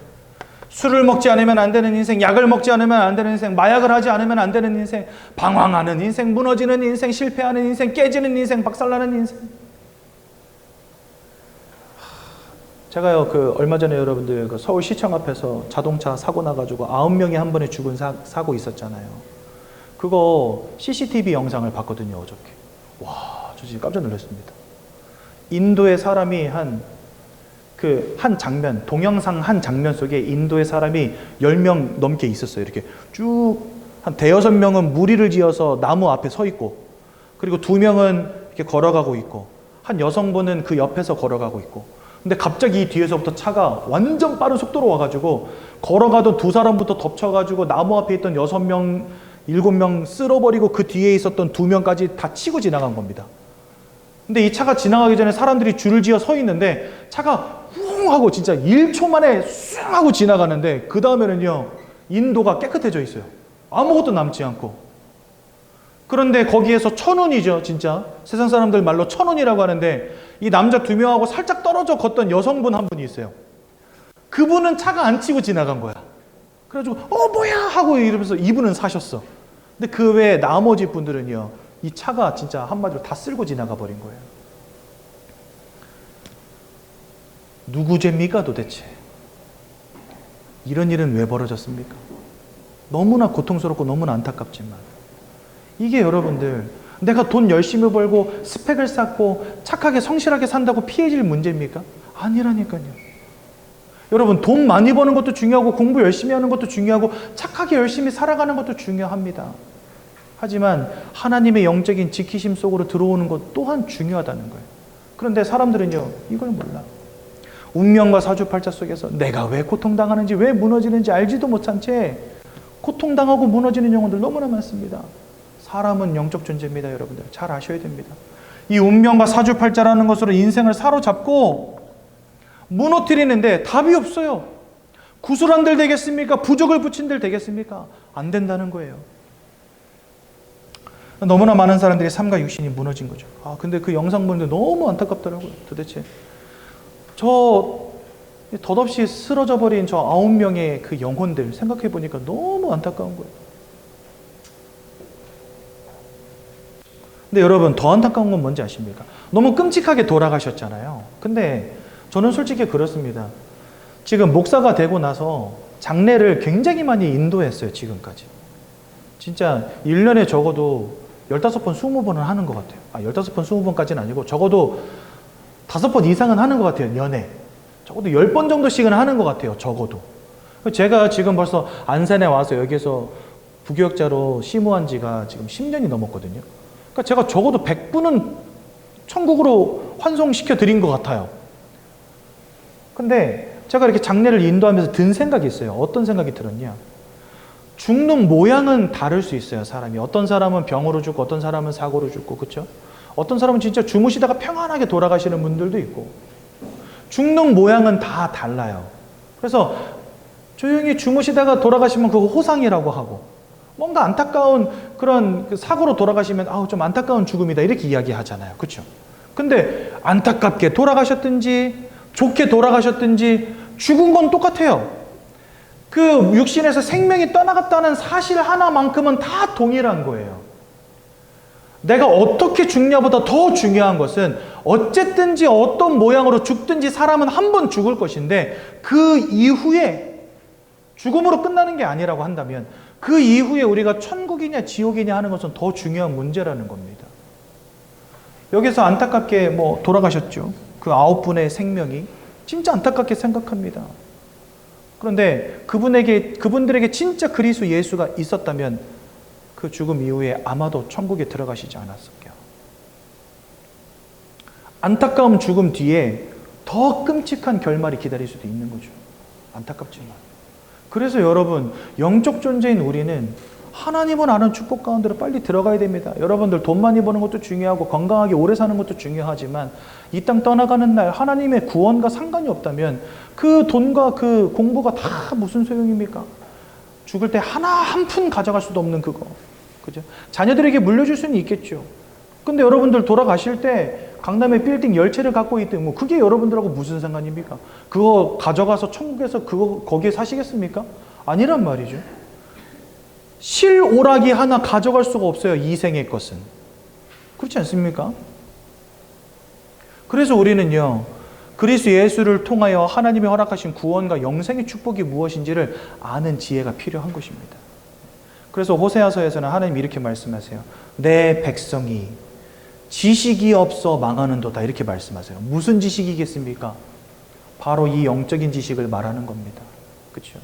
S1: 술을 먹지 않으면 안 되는 인생, 약을 먹지 않으면 안 되는 인생, 마약을 하지 않으면 안 되는 인생, 방황하는 인생, 무너지는 인생, 실패하는 인생, 깨지는 인생, 박살나는 인생. 제가요, 얼마 전에 여러분들 서울시청 앞에서 자동차 사고 나가지고 9명이 한 번에 죽은 사고 있었잖아요. 그거 CCTV 영상을 봤거든요, 어저께. 와, 저 진짜 깜짝 놀랐습니다. 인도의 사람이 한 장면, 동영상 한 장면 속에 인도의 사람이 10명 넘게 있었어요. 이렇게 쭉 한 대여섯 명은 무리를 지어서 나무 앞에 서 있고, 그리고 2명은 이렇게 걸어가고 있고, 한 여성분은 그 옆에서 걸어가고 있고. 근데 갑자기 이 뒤에서부터 차가 완전 빠른 속도로 와가지고 걸어가던 2사람부터 덮쳐가지고 나무 앞에 있던 6명, 7명 쓸어버리고 그 뒤에 있었던 2명까지 다 치고 지나간 겁니다. 근데 이 차가 지나가기 전에 사람들이 줄을 지어 서 있는데 차가 웅 하고 진짜 1초 만에 쑥 하고 지나가는데 그 다음에는요 인도가 깨끗해져 있어요. 아무것도 남지 않고. 그런데 거기에서 천운이죠. 진짜 세상 사람들 말로 천운이라고 하는데 이 남자 2명하고 살짝 떨어져 걷던 여성분 한 분이 있어요. 그분은 차가 안 치고 지나간 거야. 그래가지고 뭐야 하고 이러면서 이분은 사셨어. 근데 그 외에 나머지 분들은요, 이 차가 진짜 한마디로 다 쓸고 지나가 버린 거예요. 누구 죄입니까 도대체? 이런 일은 왜 벌어졌습니까? 너무나 고통스럽고 너무나 안타깝지만, 이게 여러분들 내가 돈 열심히 벌고 스펙을 쌓고 착하게 성실하게 산다고 피해질 문제입니까? 아니라니까요. 여러분, 돈 많이 버는 것도 중요하고 공부 열심히 하는 것도 중요하고 착하게 열심히 살아가는 것도 중요합니다. 하지만 하나님의 영적인 지키심 속으로 들어오는 것 또한 중요하다는 거예요. 그런데 사람들은요, 이걸 몰라. 운명과 사주팔자 속에서 내가 왜 고통당하는지, 왜 무너지는지 알지도 못한 채 고통당하고 무너지는 영혼들 너무나 많습니다. 사람은 영적 존재입니다. 여러분들 잘 아셔야 됩니다. 이 운명과 사주팔자라는 것으로 인생을 사로잡고 무너뜨리는데 답이 없어요. 구슬한들 되겠습니까? 부적을 붙인 들 되겠습니까? 안 된다는 거예요. 너무나 많은 사람들이 삶과 육신이 무너진 거죠. 근데 그 영상 보는데 너무 안타깝더라고요. 도대체 저 덧없이 쓰러져 버린 저 9명의 그 영혼들 생각해 보니까 너무 안타까운 거예요. 근데 여러분, 더 안타까운 건 뭔지 아십니까? 너무 끔찍하게 돌아가셨잖아요. 근데 저는 솔직히 그렇습니다. 지금 목사가 되고 나서 장례를 굉장히 많이 인도했어요. 지금까지. 진짜 1년에 적어도 15번, 20번은 하는 것 같아요. 15번, 20번까지는 아니고 적어도 5번 이상은 하는 것 같아요. 연애. 적어도 10번 정도씩은 하는 것 같아요. 적어도. 제가 지금 벌써 안산에 와서 여기서 부교역자로 심우한 지가 지금 10년이 넘었거든요. 그러니까 제가 적어도 100분은 천국으로 환송시켜 드린 것 같아요. 근데 제가 이렇게 장례를 인도하면서 든 생각이 있어요. 어떤 생각이 들었냐? 죽는 모양은 다를 수 있어요, 사람이. 어떤 사람은 병으로 죽고, 어떤 사람은 사고로 죽고, 그렇죠? 어떤 사람은 진짜 주무시다가 평안하게 돌아가시는 분들도 있고, 죽는 모양은 다 달라요. 그래서 조용히 주무시다가 돌아가시면 그거 호상이라고 하고, 뭔가 안타까운 그런 사고로 돌아가시면 좀 안타까운 죽음이다 이렇게 이야기하잖아요. 그렇죠? 근데 안타깝게 돌아가셨든지 좋게 돌아가셨든지 죽은 건 똑같아요. 그 육신에서 생명이 떠나갔다는 사실 하나만큼은 다 동일한 거예요. 내가 어떻게 죽냐보다 더 중요한 것은 어쨌든지 어떤 모양으로 죽든지 사람은 한 번 죽을 것인데 그 이후에 죽음으로 끝나는 게 아니라고 한다면 그 이후에 우리가 천국이냐 지옥이냐 하는 것은 더 중요한 문제라는 겁니다. 여기서 안타깝게 돌아가셨죠. 그 9분의 생명이 진짜 안타깝게 생각합니다. 그런데 그분들에게 진짜 그리스도 예수가 있었다면 그 죽음 이후에 아마도 천국에 들어가시지 않았을게요. 안타까운 죽음 뒤에 더 끔찍한 결말이 기다릴 수도 있는 거죠. 안타깝지만. 그래서 여러분, 영적 존재인 우리는 하나님을 아는 축복 가운데로 빨리 들어가야 됩니다. 여러분들 돈 많이 버는 것도 중요하고 건강하게 오래 사는 것도 중요하지만 이 땅 떠나가는 날 하나님의 구원과 상관이 없다면 그 돈과 그 공부가 다 무슨 소용입니까? 죽을 때 하나 한 푼 가져갈 수도 없는 그거. 그죠? 자녀들에게 물려줄 수는 있겠죠. 근데 여러분들 돌아가실 때 강남에 빌딩 10채를 갖고 있든 그게 여러분들하고 무슨 상관입니까? 그거 가져가서 천국에서 거기에 사시겠습니까? 아니란 말이죠. 실오라기 하나 가져갈 수가 없어요. 이 생의 것은. 그렇지 않습니까? 그래서 우리는요, 그리스도 예수를 통하여 하나님이 허락하신 구원과 영생의 축복이 무엇인지를 아는 지혜가 필요한 것입니다. 그래서 호세아서에서는 하나님이 이렇게 말씀하세요. 내 백성이 지식이 없어 망하는도다 이렇게 말씀하세요. 무슨 지식이겠습니까? 바로 이 영적인 지식을 말하는 겁니다. 그렇죠?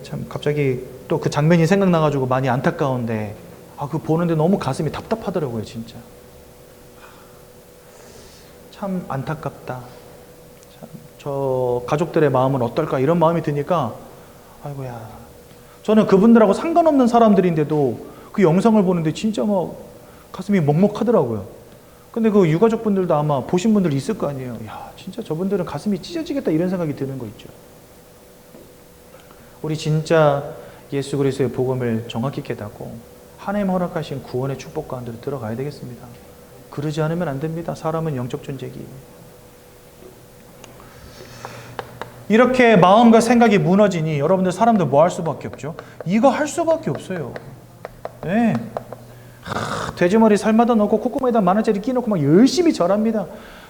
S1: 참 갑자기 또 그 장면이 생각나가지고 많이 안타까운데 그 보는데 너무 가슴이 답답하더라고요, 진짜. 참 안타깝다. 참 저 가족들의 마음은 어떨까 이런 마음이 드니까 아이고야. 저는 그분들하고 상관없는 사람들인데도 그 영상을 보는데 진짜 막 가슴이 먹먹하더라고요. 근데 그 유가족분들도 아마 보신 분들 있을 거 아니에요. 야, 진짜 저분들은 가슴이 찢어지겠다 이런 생각이 드는 거 있죠. 우리 진짜 예수 그리스도의 복음을 정확히 깨닫고 하나님 허락하신 구원의 축복 가운데로 들어가야 되겠습니다. 그러지 않으면 안 됩니다. 사람은 영적 존재기. 이렇게 마음과 생각이 무너지니 여러분들 사람들 뭐 할 수밖에 없죠? 이거 할 수밖에 없어요. 네. 돼지머리 살마다 넣고 콧구멍에다 만원짜리 끼놓고 막 열심히 절합니다.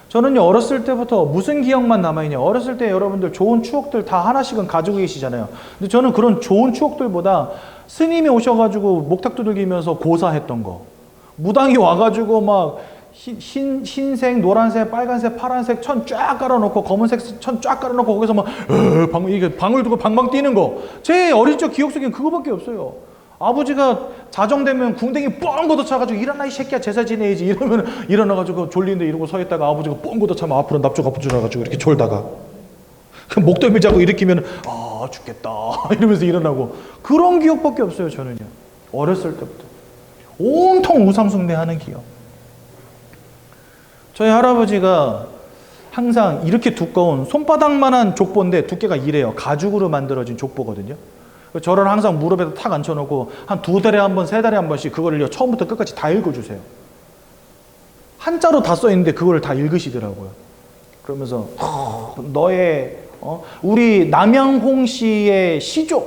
S1: 저는요, 어렸을 때부터 무슨 기억만 남아있냐. 어렸을 때 여러분들 좋은 추억들 다 하나씩은 가지고 계시잖아요. 근데 저는 그런 좋은 추억들보다 스님이 오셔가지고 목탁 두들기면서 고사했던 거, 무당이 와가지고 막 흰색, 노란색, 빨간색, 파란색 천 쫙 깔아놓고 검은색 천 쫙 깔아놓고 거기서 막 이게 방울 두고 방방 뛰는 거, 제 어릴 적 기억 속엔 그거밖에 없어요. 아버지가 자정되면 궁뎅이 뻥 걷어차가지고 일어나 이 새끼야 제사 지내야지 이러면 일어나가지고 졸린데 이러고 서 있다가 아버지가 뻥 걷어차면 앞으로 납작 앞으로 가지고 이렇게 졸다가 그 목덜미 잡고 일으키면 아 죽겠다 이러면서 일어나고, 그런 기억밖에 없어요. 저는요, 어렸을 때부터 온통 우상숭배하는 기억. 저희 할아버지가 항상 이렇게 두꺼운 손바닥만한 족보인데 두께가 이래요. 가죽으로 만들어진 족보거든요. 저를 항상 무릎에다 탁 앉혀놓고 한 2달에 한 번, 3달에 한 번씩 그거를 처음부터 끝까지 다 읽어주세요. 한자로 다 써있는데 그걸 다 읽으시더라고요. 그러면서 너의 우리 남양홍 씨의 시조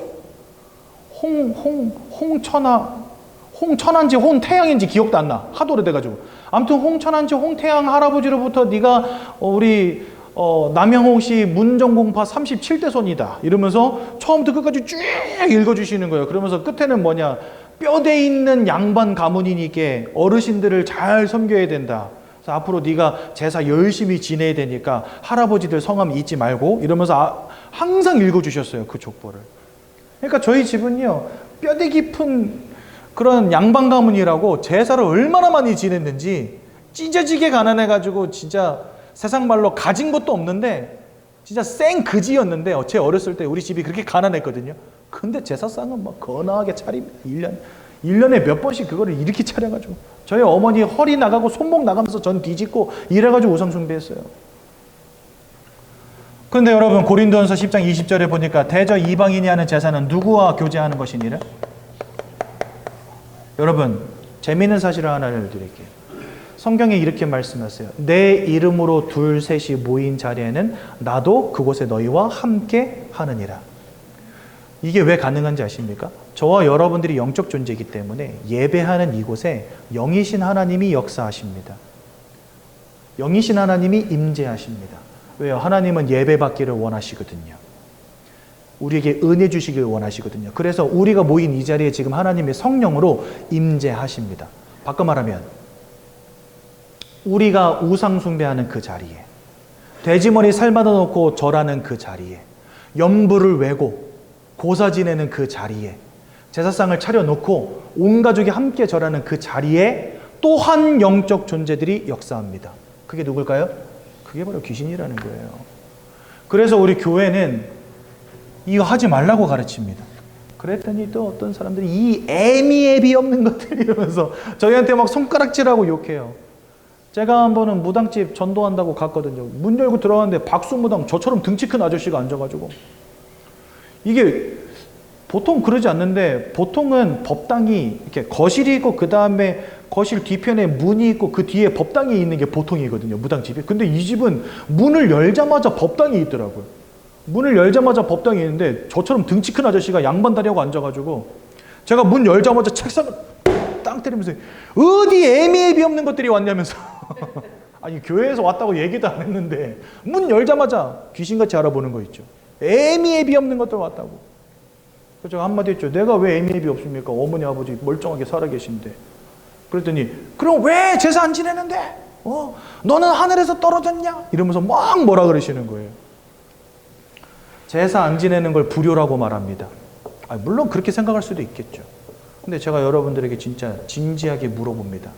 S1: 홍천한지 홍태양인지 기억도 안 나. 하도 오래돼가지고. 아무튼 홍천한지 홍태양 할아버지로부터 네가 우리 남양홍 씨 문정공파 37대 손이다 이러면서 처음부터 끝까지 쭉 읽어주시는 거예요. 그러면서 끝에는 뭐냐, 뼈대 있는 양반 가문이니까 어르신들을 잘 섬겨야 된다. 그래서 앞으로 네가 제사 열심히 지내야 되니까 할아버지들 성함 잊지 말고 이러면서 항상 읽어주셨어요. 그 족보를. 그러니까 저희 집은요, 뼈대 깊은 그런 양반 가문이라고 제사를 얼마나 많이 지냈는지 찢어지게 가난해가지고 진짜 세상 말로 가진 것도 없는데 진짜 생 그지였는데, 제 어렸을 때 우리 집이 그렇게 가난했거든요. 근데 제사상은 막 거나하게 차립니다. 1년에 몇 번씩 그거를 이렇게 차려가지고 저희 어머니 허리 나가고 손목 나가면서 전 뒤집고 이래가지고 우상숭배했어요. 근데 여러분, 고린도전서 10장 20절에 보니까 대저 이방인이 하는 제사는 누구와 교제하는 것이니라? 여러분, 재미있는 사실을 하나를 드릴게요. 성경에 이렇게 말씀하세요. 내 이름으로 둘 셋이 모인 자리에는 나도 그곳에 너희와 함께 하느니라. 이게 왜 가능한지 아십니까? 저와 여러분들이 영적 존재이기 때문에 예배하는 이곳에 영이신 하나님이 역사하십니다. 영이신 하나님이 임재하십니다. 왜요? 하나님은 예배받기를 원하시거든요. 우리에게 은혜 주시길 원하시거든요. 그래서 우리가 모인 이 자리에 지금 하나님의 성령으로 임재하십니다. 바꿔 말하면 우리가 우상 숭배하는 그 자리에, 돼지머리 살마다 놓고 절하는 그 자리에, 염불을 외고 고사 지내는 그 자리에, 제사상을 차려놓고 온 가족이 함께 절하는 그 자리에 또한 영적 존재들이 역사합니다. 그게 누굴까요? 그게 바로 귀신이라는 거예요. 그래서 우리 교회는 이거 하지 말라고 가르칩니다. 그랬더니 또 어떤 사람들이 이 애미애비 없는 것들 이러면서 저희한테 막 손가락질하고 욕해요. 제가 한 번은 무당집 전도한다고 갔거든요. 문 열고 들어갔는데 박수무당, 저처럼 등치 큰 아저씨가 앉아가지고, 이게 보통 그러지 않는데, 보통은 법당이 이렇게 거실이 있고 그 다음에 거실 뒤편에 문이 있고 그 뒤에 법당이 있는 게 보통이거든요, 무당집이. 근데 이 집은 문을 열자마자 법당이 있더라고요. 문을 열자마자 법당이 있는데 저처럼 등치 큰 아저씨가 양반 다리하고 앉아가지고, 제가 문 열자마자 책상을 땅 때리면서 어디 애미애비 없는 것들이 왔냐면서 아니, 교회에서 왔다고 얘기도 안 했는데 문 열자마자 귀신같이 알아보는 거 있죠. 애미애비 없는 것들 왔다고. 그래서 제가 한마디 했죠. 내가 왜 애미애비 없습니까? 어머니 아버지 멀쩡하게 살아계신데. 그랬더니 그럼 왜 제사 안 지내는데? 너는 하늘에서 떨어졌냐? 이러면서 막 뭐라 그러시는 거예요. 제사 안 지내는 걸 불효라고 말합니다. 물론 그렇게 생각할 수도 있겠죠. 근데 제가 여러분들에게 진짜 진지하게 물어봅니다.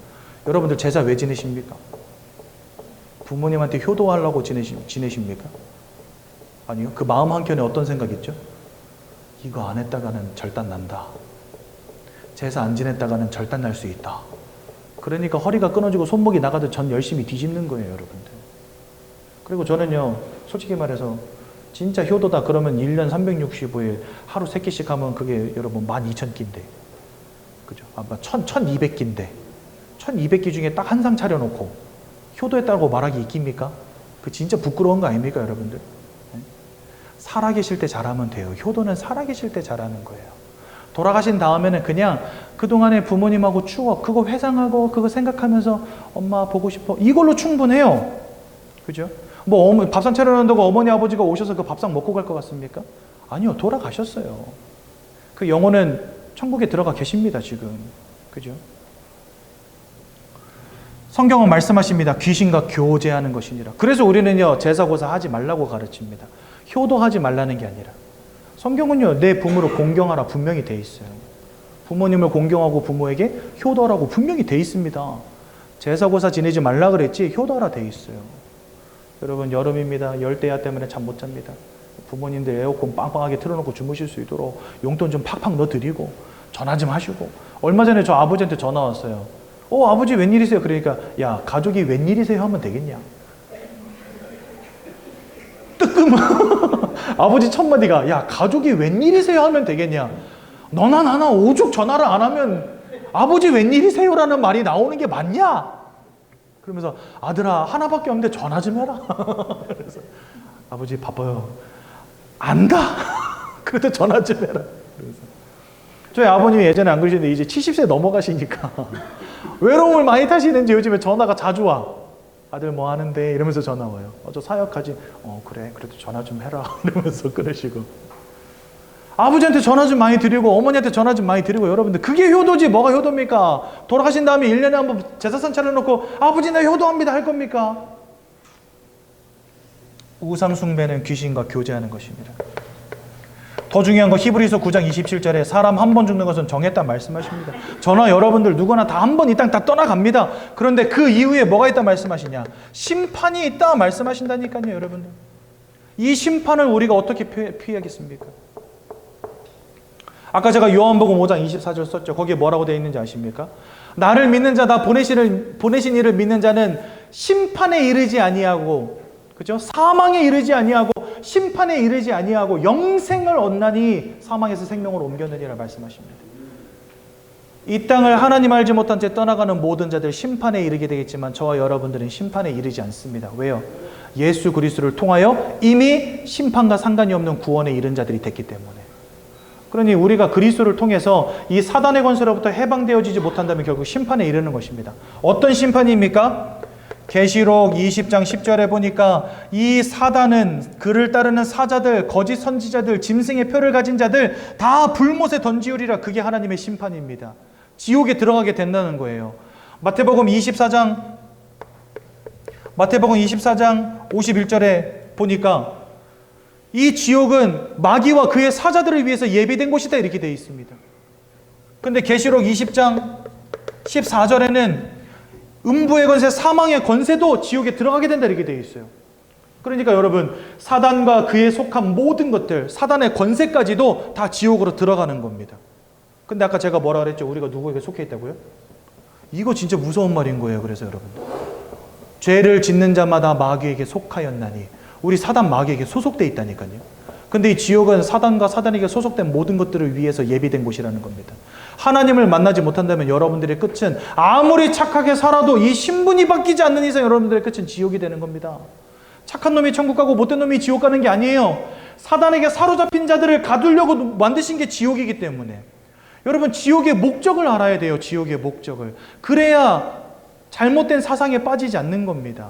S1: 여러분들 제사 왜 지내십니까? 부모님한테 효도하려고 지내십니까? 아니요. 그 마음 한켠에 어떤 생각 있죠? 이거 안 했다가는 절단 난다. 제사 안 지냈다가는 절단 날 수 있다. 그러니까 허리가 끊어지고 손목이 나가도 전 열심히 뒤집는 거예요, 여러분들. 그리고 저는요, 솔직히 말해서 진짜 효도다 그러면 1년 365일 하루 3끼씩 하면 그게 여러분 12,000끼인데, 그죠? 1200끼인데 1200끼 중에 딱 한 상 차려놓고 효도했다고 말하기 있깁니까? 그 진짜 부끄러운 거 아닙니까, 여러분들? 살아계실 때 잘하면 돼요. 효도는 살아계실 때 잘하는 거예요. 돌아가신 다음에는 그냥 그동안에 부모님하고 추억, 그거 회상하고 그거 생각하면서 엄마 보고 싶어. 이걸로 충분해요. 그죠? 뭐 밥상 차려놓는다고 어머니 아버지가 오셔서 그 밥상 먹고 갈 것 같습니까? 아니요. 돌아가셨어요. 그 영혼은 천국에 들어가 계십니다. 지금. 그죠? 성경은 말씀하십니다. 귀신과 교제하는 것이니라. 그래서 우리는요, 제사고사 하지 말라고 가르칩니다. 효도하지 말라는 게 아니라. 성경은요, 내 부모를 공경하라 분명히 돼 있어요. 부모님을 공경하고 부모에게 효도하라고 분명히 돼 있습니다. 제사고사 지내지 말라 그랬지 효도하라 돼 있어요. 여러분, 여름입니다. 열대야 때문에 잠 못 잡니다. 부모님들 에어컨 빵빵하게 틀어놓고 주무실 수 있도록 용돈 좀 팍팍 넣어드리고 전화 좀 하시고. 얼마 전에 저 아버지한테 전화 왔어요. 아버지 웬일이세요? 그러니까 야, 가족이 웬일이세요? 하면 되겠냐? 뜨끔. 아버지 첫 마디가 야, 가족이 웬일이세요? 하면 되겠냐? 너나 나나 오죽 전화를 안 하면 아버지 웬일이세요? 라는 말이 나오는 게 맞냐? 그러면서 아들아, 하나밖에 없는데 전화 좀 해라. 그래서 아버지 바빠요. 안 가. 그래도 전화 좀 해라. 그래서 저희 아버님이 예전에 안 그러시는데 이제 70세 넘어가시니까 외로움을 많이 타시는지 요즘에 전화가 자주 와. 아들 뭐 하는데? 이러면서 전화 와요. 저 사역하지. 그래. 그래도 전화 좀 해라. 이러면서 그러시고. 아버지한테 전화 좀 많이 드리고 어머니한테 전화 좀 많이 드리고. 여러분들 그게 효도지 뭐가 효도입니까? 돌아가신 다음에 1년에 한번 제사상 차려놓고 아버지 나 효도합니다 할 겁니까? 우상 숭배는 귀신과 교제하는 것입니다. 더 중요한 거 히브리서 9장 27절에 사람 한 번 죽는 것은 정했다 말씀하십니다. 저나 여러분들 누구나 다 한 번 이 땅 다 떠나갑니다. 그런데 그 이후에 뭐가 있다 말씀하시냐? 심판이 있다 말씀하신다니까요. 여러분들. 이 심판을 우리가 어떻게 피하겠습니까? 아까 제가 요한복음 5장 24절 썼죠. 거기에 뭐라고 되어 있는지 아십니까? 나를 믿는 자, 나 보내신 이를 믿는 자는 심판에 이르지 아니하고, 그죠? 사망에 이르지 아니하고 심판에 이르지 아니하고 영생을 얻나니 사망에서 생명으로 옮겨느니라 말씀하십니다. 이 땅을 하나님 알지 못한 채 떠나가는 모든 자들 심판에 이르게 되겠지만 저와 여러분들은 심판에 이르지 않습니다. 왜요? 예수 그리스도를 통하여 이미 심판과 상관이 없는 구원에 이른 자들이 됐기 때문에. 그러니 우리가 그리스도를 통해서 이 사단의 권세로부터 해방되어지지 못한다면 결국 심판에 이르는 것입니다. 어떤 심판입니까? 계시록 20장 10절에 보니까 이 사단은 그를 따르는 사자들, 거짓 선지자들, 짐승의 표를 가진 자들 다 불못에 던지우리라. 그게 하나님의 심판입니다. 지옥에 들어가게 된다는 거예요. 마태복음 24장 51절에 보니까 이 지옥은 마귀와 그의 사자들을 위해서 예비된 곳이다 이렇게 되어 있습니다. 근데 계시록 20장 14절에는 음부의 권세, 사망의 권세도 지옥에 들어가게 된다 이렇게 되어 있어요. 그러니까 여러분, 사단과 그에 속한 모든 것들, 사단의 권세까지도 다 지옥으로 들어가는 겁니다. 근데 아까 제가 뭐라 그랬죠? 우리가 누구에게 속해 있다고요? 이거 진짜 무서운 말인 거예요. 그래서 여러분, 죄를 짓는 자마다 마귀에게 속하였나니, 우리 사단 마귀에게 소속돼 있다니까요. 근데 이 지옥은 사단과 사단에게 소속된 모든 것들을 위해서 예비된 곳이라는 겁니다. 하나님을 만나지 못한다면 여러분들의 끝은 아무리 착하게 살아도 이 신분이 바뀌지 않는 이상 여러분들의 끝은 지옥이 되는 겁니다. 착한 놈이 천국 가고 못된 놈이 지옥 가는 게 아니에요. 사단에게 사로잡힌 자들을 가두려고 만드신 게 지옥이기 때문에. 여러분, 지옥의 목적을 알아야 돼요. 지옥의 목적을. 그래야 잘못된 사상에 빠지지 않는 겁니다.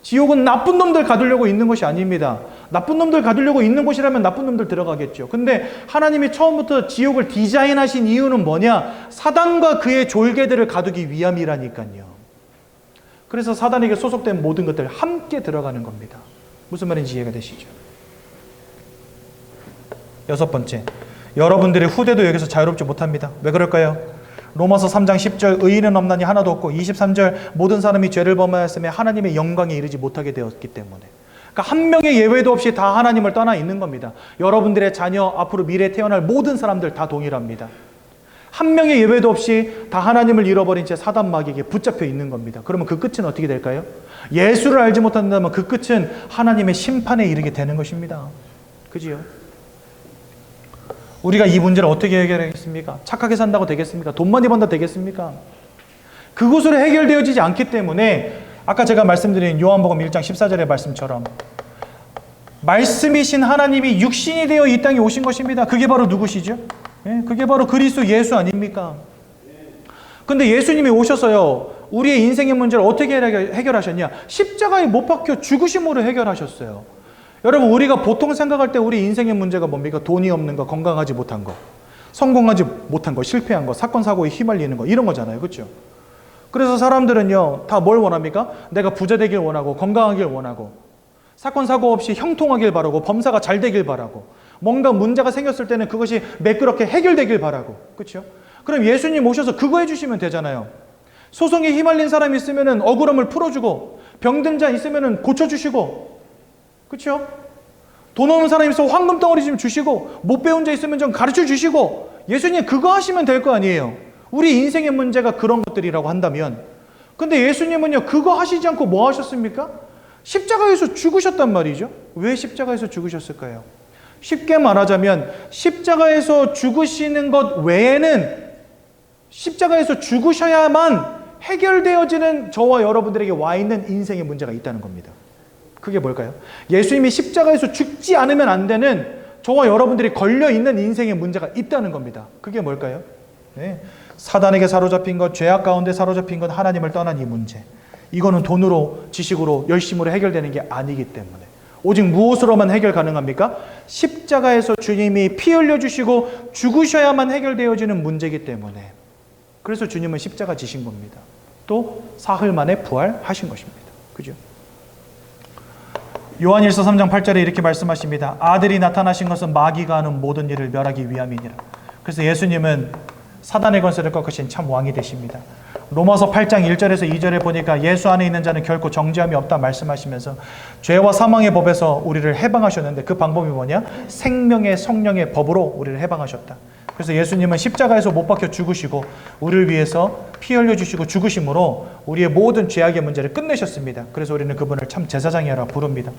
S1: 지옥은 나쁜 놈들 가두려고 있는 것이 아닙니다. 나쁜 놈들 가두려고 있는 곳이라면 나쁜 놈들 들어가겠죠. 근데 하나님이 처음부터 지옥을 디자인하신 이유는 뭐냐? 사단과 그의 졸개들을 가두기 위함이라니까요. 그래서 사단에게 소속된 모든 것들 함께 들어가는 겁니다. 무슨 말인지 이해가 되시죠? 6번째, 여러분들의 후대도 여기서 자유롭지 못합니다. 왜 그럴까요? 로마서 3장 10절 의인은 없나니 하나도 없고 23절 모든 사람이 죄를 범하였으며 하나님의 영광에 이르지 못하게 되었기 때문에. 그러니까 한 명의 예외도 없이 다 하나님을 떠나 있는 겁니다. 여러분들의 자녀, 앞으로 미래에 태어날 모든 사람들 다 동일합니다. 한 명의 예외도 없이 다 하나님을 잃어버린 채 사단 마귀에게 붙잡혀 있는 겁니다. 그러면 그 끝은 어떻게 될까요? 예수를 알지 못한다면 그 끝은 하나님의 심판에 이르게 되는 것입니다. 그지요? 우리가 이 문제를 어떻게 해결하겠습니까? 착하게 산다고 되겠습니까? 돈 많이 번다 되겠습니까? 그곳으로 해결되어지지 않기 때문에 아까 제가 말씀드린 요한복음 1장 14절의 말씀처럼
S2: 말씀이신 하나님이 육신이 되어 이 땅에 오신 것입니다. 그게 바로 누구시죠? 그게 바로 그리스도 예수 아닙니까? 근데 예수님이 오셔서요, 우리의 인생의 문제를 어떻게 해결하셨냐? 십자가에 못 박혀 죽으심으로 해결하셨어요. 여러분, 우리가 보통 생각할 때 우리 인생의 문제가 뭡니까? 돈이 없는 거, 건강하지 못한 거, 성공하지 못한 거, 실패한 거, 사건 사고에 휘말리는 거, 이런 거잖아요. 그렇죠? 그래서 사람들은요, 다 뭘 원합니까? 내가 부자 되길 원하고, 건강하길 원하고, 사건 사고 없이 형통하길 바라고, 범사가 잘 되길 바라고, 뭔가 문제가 생겼을 때는 그것이 매끄럽게 해결되길 바라고. 그렇죠? 그럼 예수님 오셔서 그거 해주시면 되잖아요. 소송에 휘말린 사람이 있으면 억울함을 풀어주고, 병든 자 있으면 고쳐주시고, 그렇죠? 돈 없는 사람이 있어 황금 덩어리 좀 주시고, 못 배운 자 있으면 좀 가르쳐 주시고, 예수님 그거 하시면 될 거 아니에요. 우리 인생의 문제가 그런 것들이라고 한다면, 근데 예수님은요, 그거 하시지 않고 뭐 하셨습니까? 십자가에서 죽으셨단 말이죠. 왜 십자가에서 죽으셨을까요? 쉽게 말하자면 십자가에서 죽으시는 것 외에는, 십자가에서 죽으셔야만 해결되어지는 저와 여러분들에게 와 있는 인생의 문제가 있다는 겁니다. 그게 뭘까요? 예수님이 십자가에서 죽지 않으면 안 되는 저와 여러분들이 걸려있는 인생의 문제가 있다는 겁니다. 그게 뭘까요? 네. 사단에게 사로잡힌 것, 죄악 가운데 사로잡힌 것, 하나님을 떠난 이 문제. 이거는 돈으로, 지식으로, 열심으로 해결되는 게 아니기 때문에, 오직 무엇으로만 해결 가능합니까? 십자가에서 주님이 피 흘려주시고 죽으셔야만 해결되어지는 문제이기 때문에, 그래서 주님은 십자가 지신 겁니다. 또 사흘 만에 부활하신 것입니다. 그죠? 요한일서 3장 8절에 이렇게 말씀하십니다. 아들이 나타나신 것은 마귀가 하는 모든 일을 멸하기 위함이니라. 그래서 예수님은 사단의 권세를 꺾으신 참 왕이 되십니다. 로마서 8장 1절에서 2절에 보니까 예수 안에 있는 자는 결코 정죄함이 없다 말씀하시면서 죄와 사망의 법에서 우리를 해방하셨는데, 그 방법이 뭐냐? 생명의 성령의 법으로 우리를 해방하셨다. 그래서 예수님은 십자가에서 못 박혀 죽으시고 우리를 위해서 피 흘려주시고 죽으심으로 우리의 모든 죄악의 문제를 끝내셨습니다. 그래서 우리는 그분을 참 제사장이라 부릅니다.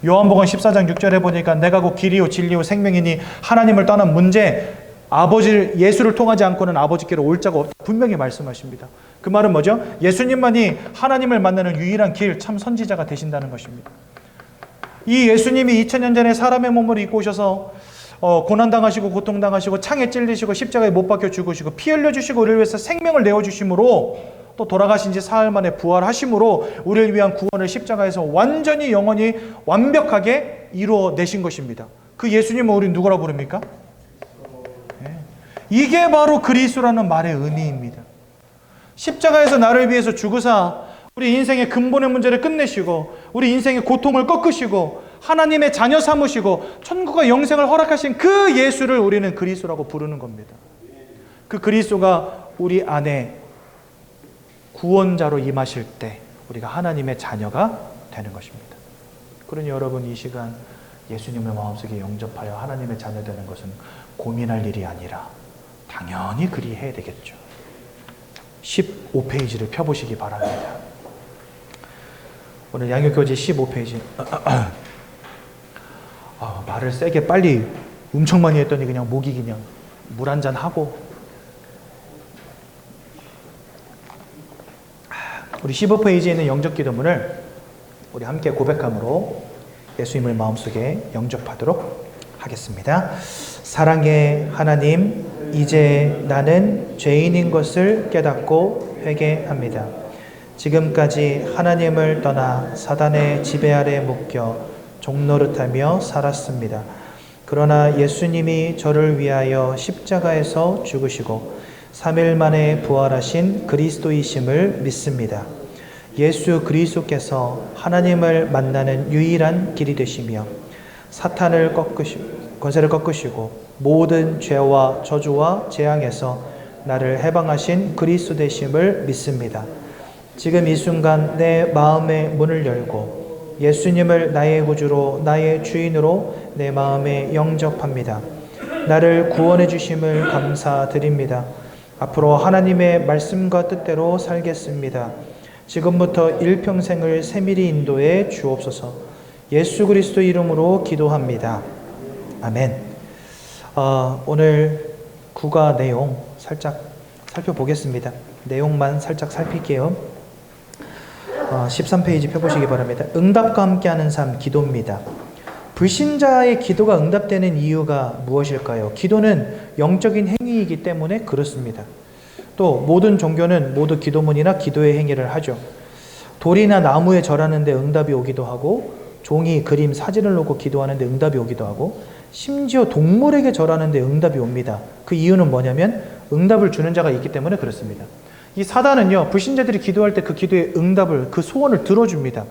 S2: 요한복음 14장 6절에 보니까 내가 곧 길이요 진리요 생명이니 하나님을 떠난 문제, 아버지를, 예수를 통하지 않고는 아버지께로 올 자가 없다 분명히 말씀하십니다. 그 말은 뭐죠? 예수님만이 하나님을 만나는 유일한 길, 참 선지자가 되신다는 것입니다. 이 예수님이 2000년 전에 사람의 몸을 입고 오셔서 고난당하시고 고통당하시고 창에 찔리시고 십자가에 못 박혀 죽으시고 피 흘려주시고 우리를 위해서 생명을 내어주심으로, 또 돌아가신 지 사흘 만에 부활하심으로 우리를 위한 구원을 십자가에서 완전히 영원히 완벽하게 이루어내신 것입니다. 그 예수님은 우리 누구라 부릅니까? 이게 바로 그리스도라는 말의 의미입니다. 십자가에서 나를 위해서 죽으사 우리 인생의 근본의 문제를 끝내시고 우리 인생의 고통을 꺾으시고 하나님의 자녀 삼으시고 천국과 영생을 허락하신 그 예수를 우리는 그리스도라고 부르는 겁니다. 그 그리스도가 우리 안에 구원자로 임하실 때 우리가 하나님의 자녀가 되는 것입니다. 그러니 여러분, 이 시간 예수님을 마음속에 영접하여 하나님의 자녀 되는 것은 고민할 일이 아니라 당연히 그리해야 되겠죠. 15페이지를 펴보시기 바랍니다. 오늘 양육교재 15페이지. 말을 세게 빨리 엄청 많이 했더니 그냥 목이 그냥 물 한잔 하고. 우리 15페이지에 있는 영접 기도문을 우리 함께 고백함으로 예수님을 마음속에 영접하도록 하겠습니다. 사랑의 하나님, 이제 나는 죄인인 것을 깨닫고 회개합니다. 지금까지 하나님을 떠나 사단의 지배 아래 묶여 종노릇하며 살았습니다. 그러나 예수님이 저를 위하여 십자가에서 죽으시고 3일 만에 부활하신 그리스도이심을 믿습니다. 예수 그리스도께서 하나님을 만나는 유일한 길이 되시며 사탄을 권세를 꺾으시고 모든 죄와 저주와 재앙에서 나를 해방하신 그리스도 되심을 믿습니다. 지금 이 순간 내 마음의 문을 열고 예수님을 나의 구주로 나의 주인으로 내 마음에 영접합니다. 나를 구원해 주심을 감사드립니다. 앞으로 하나님의 말씀과 뜻대로 살겠습니다. 지금부터 일평생을 세밀히 인도해 주옵소서. 예수 그리스도 이름으로 기도합니다. 아멘. 오늘 구가 내용 살짝 살펴보겠습니다. 내용만 살짝 살필게요. 13페이지 펴보시기 바랍니다. 응답과 함께하는 삶, 기도입니다. 불신자의 기도가 응답되는 이유가 무엇일까요? 기도는 영적인 행위이기 때문에 그렇습니다. 또 모든 종교는 모두 기도문이나 기도의 행위를 하죠. 돌이나 나무에 절하는데 응답이 오기도 하고, 종이 그림, 사진을 놓고 기도하는데 응답이 오기도 하고, 심지어 동물에게 절하는데 응답이 옵니다. 그 이유는 뭐냐면 응답을 주는 자가 있기 때문에 그렇습니다. 이 사단은요, 불신자들이 기도할 때 그 기도의 응답을, 그 소원을 들어줍니다.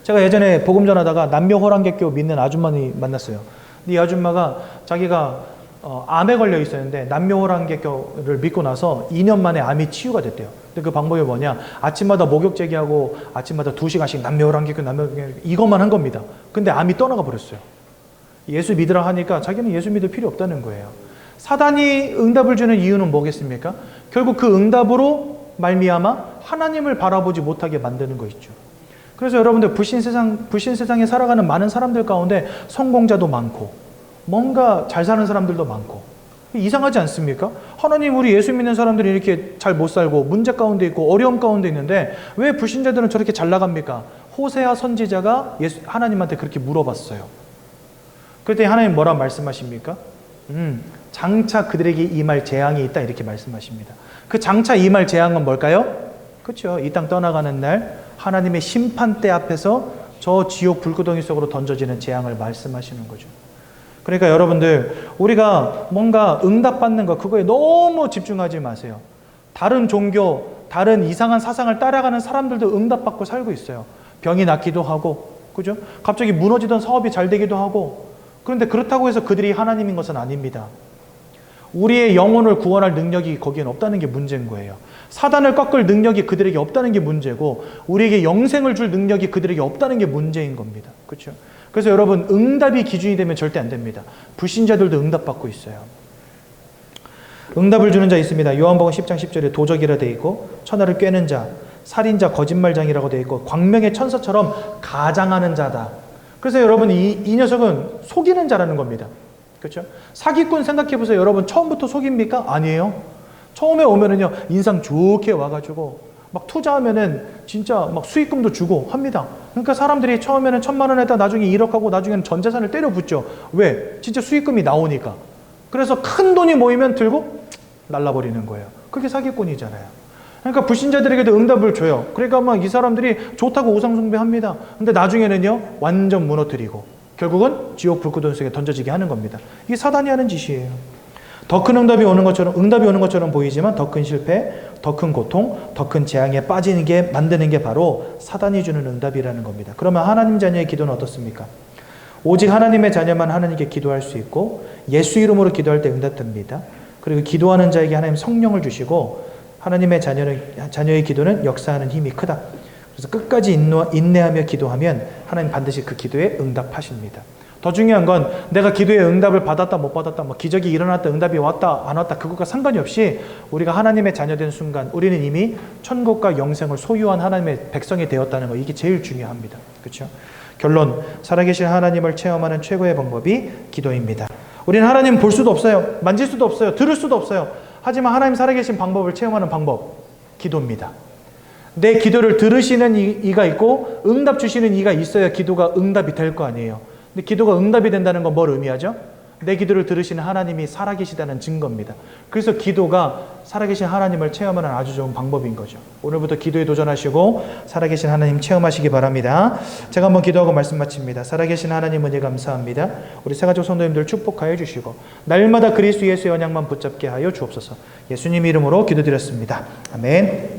S2: 제가 예전에 복음 전하다가 남묘호랑객교 믿는 아줌마를 만났어요. 이 아줌마가 자기가 암에 걸려 있었는데 남묘호랑객교를 믿고 나서 2년 만에 암이 치유가 됐대요. 근데 그 방법이 뭐냐? 아침마다 목욕 제기하고 아침마다 2시간씩 남묘호랑객교 이것만 한 겁니다. 근데 암이 떠나가 버렸어요. 예수 믿으라 하니까 자기는 예수 믿을 필요 없다는 거예요. 사단이 응답을 주는 이유는 뭐겠습니까? 결국 그 응답으로 말미암아 하나님을 바라보지 못하게 만드는 거 있죠. 그래서 여러분들 불신 세상에 살아가는 많은 사람들 가운데 성공자도 많고 뭔가 잘 사는 사람들도 많고 이상하지 않습니까? 하나님, 우리 예수 믿는 사람들이 이렇게 잘 못 살고 문제 가운데 있고 어려움 가운데 있는데 왜 불신자들은 저렇게 잘 나갑니까? 호세아 선지자가 하나님한테 그렇게 물어봤어요. 그때 하나님 뭐라 말씀하십니까? 장차 그들에게 임할 재앙이 있다, 이렇게 말씀하십니다. 그 장차 임할 재앙은 뭘까요? 그렇죠. 이 땅 떠나가는 날 하나님의 심판대 앞에서 저 지옥 불구덩이 속으로 던져지는 재앙을 말씀하시는 거죠. 그러니까 여러분들, 우리가 뭔가 응답받는 거, 그거에 너무 집중하지 마세요. 다른 종교, 다른 이상한 사상을 따라가는 사람들도 응답받고 살고 있어요. 병이 낫기도 하고, 그죠? 갑자기 무너지던 사업이 잘 되기도 하고. 그런데 그렇다고 해서 그들이 하나님인 것은 아닙니다. 우리의 영혼을 구원할 능력이 거기엔 없다는 게 문제인 거예요. 사단을 꺾을 능력이 그들에게 없다는 게 문제고, 우리에게 영생을 줄 능력이 그들에게 없다는 게 문제인 겁니다. 그렇죠? 그래서 여러분, 응답이 기준이 되면 절대 안 됩니다. 불신자들도 응답받고 있어요. 응답을 주는 자 있습니다. 요한복음 10장 10절에 도적이라 되어 있고, 천하를 꿰는 자, 살인자, 거짓말장이라고 되어 있고, 광명의 천사처럼 가장하는 자다. 그래서 여러분, 이 녀석은 속이는 자라는 겁니다. 그렇죠? 사기꾼 생각해보세요. 여러분, 처음부터 속입니까? 아니에요. 처음에 오면은요, 인상 좋게 와가지고 막 투자하면은 진짜 막 수익금도 주고 합니다. 그러니까 사람들이 처음에는 1,000만 원 했다 나중에 1억 하고 나중에는 전 재산을 때려 붓죠. 왜? 진짜 수익금이 나오니까. 그래서 큰 돈이 모이면 들고 날라버리는 거예요. 그게 사기꾼이잖아요. 그러니까 불신자들에게도 응답을 줘요. 그러니까 막 이 사람들이 좋다고 우상숭배합니다. 근데 나중에는요, 완전 무너뜨리고 결국은 지옥 불구덩이 속에 던져지게 하는 겁니다. 이게 사단이 하는 짓이에요. 더 큰 응답이 오는 것처럼 보이지만 더 큰 실패, 더 큰 고통, 더 큰 재앙에 빠지는 게 만드는 게 바로 사단이 주는 응답이라는 겁니다. 그러면 하나님 자녀의 기도는 어떻습니까? 오직 하나님의 자녀만 하나님께 기도할 수 있고, 예수 이름으로 기도할 때 응답됩니다. 그리고 기도하는 자에게 하나님 성령을 주시고, 하나님의 자녀의 기도는 역사하는 힘이 크다. 그래서 끝까지 인내하며 기도하면 하나님 반드시 그 기도에 응답하십니다. 더 중요한 건 내가 기도에 응답을 받았다 못 받았다, 뭐 기적이 일어났다, 응답이 왔다 안 왔다, 그것과 상관이 없이 우리가 하나님의 자녀된 순간 우리는 이미 천국과 영생을 소유한 하나님의 백성이 되었다는 거, 이게 제일 중요합니다. 그렇죠? 결론, 살아계신 하나님을 체험하는 최고의 방법이 기도입니다. 우리는 하나님 볼 수도 없어요. 만질 수도 없어요. 들을 수도 없어요. 하지만 하나님 살아계신 방법을 체험하는 방법, 기도입니다. 내 기도를 들으시는 이가 있고 응답 주시는 이가 있어야 기도가 응답이 될 거 아니에요. 근데 기도가 응답이 된다는 건 뭘 의미하죠? 내 기도를 들으시는 하나님이 살아계시다는 증거입니다. 그래서 기도가 살아계신 하나님을 체험하는 아주 좋은 방법인 거죠. 오늘부터 기도에 도전하시고 살아계신 하나님 체험하시기 바랍니다. 제가 한번 기도하고 말씀 마칩니다. 살아계신 하나님 은혜 감사합니다. 우리 새가족 성도님들 축복하여 주시고 날마다 그리스도 예수의 언약만 붙잡게 하여 주옵소서. 예수님 이름으로 기도드렸습니다. 아멘.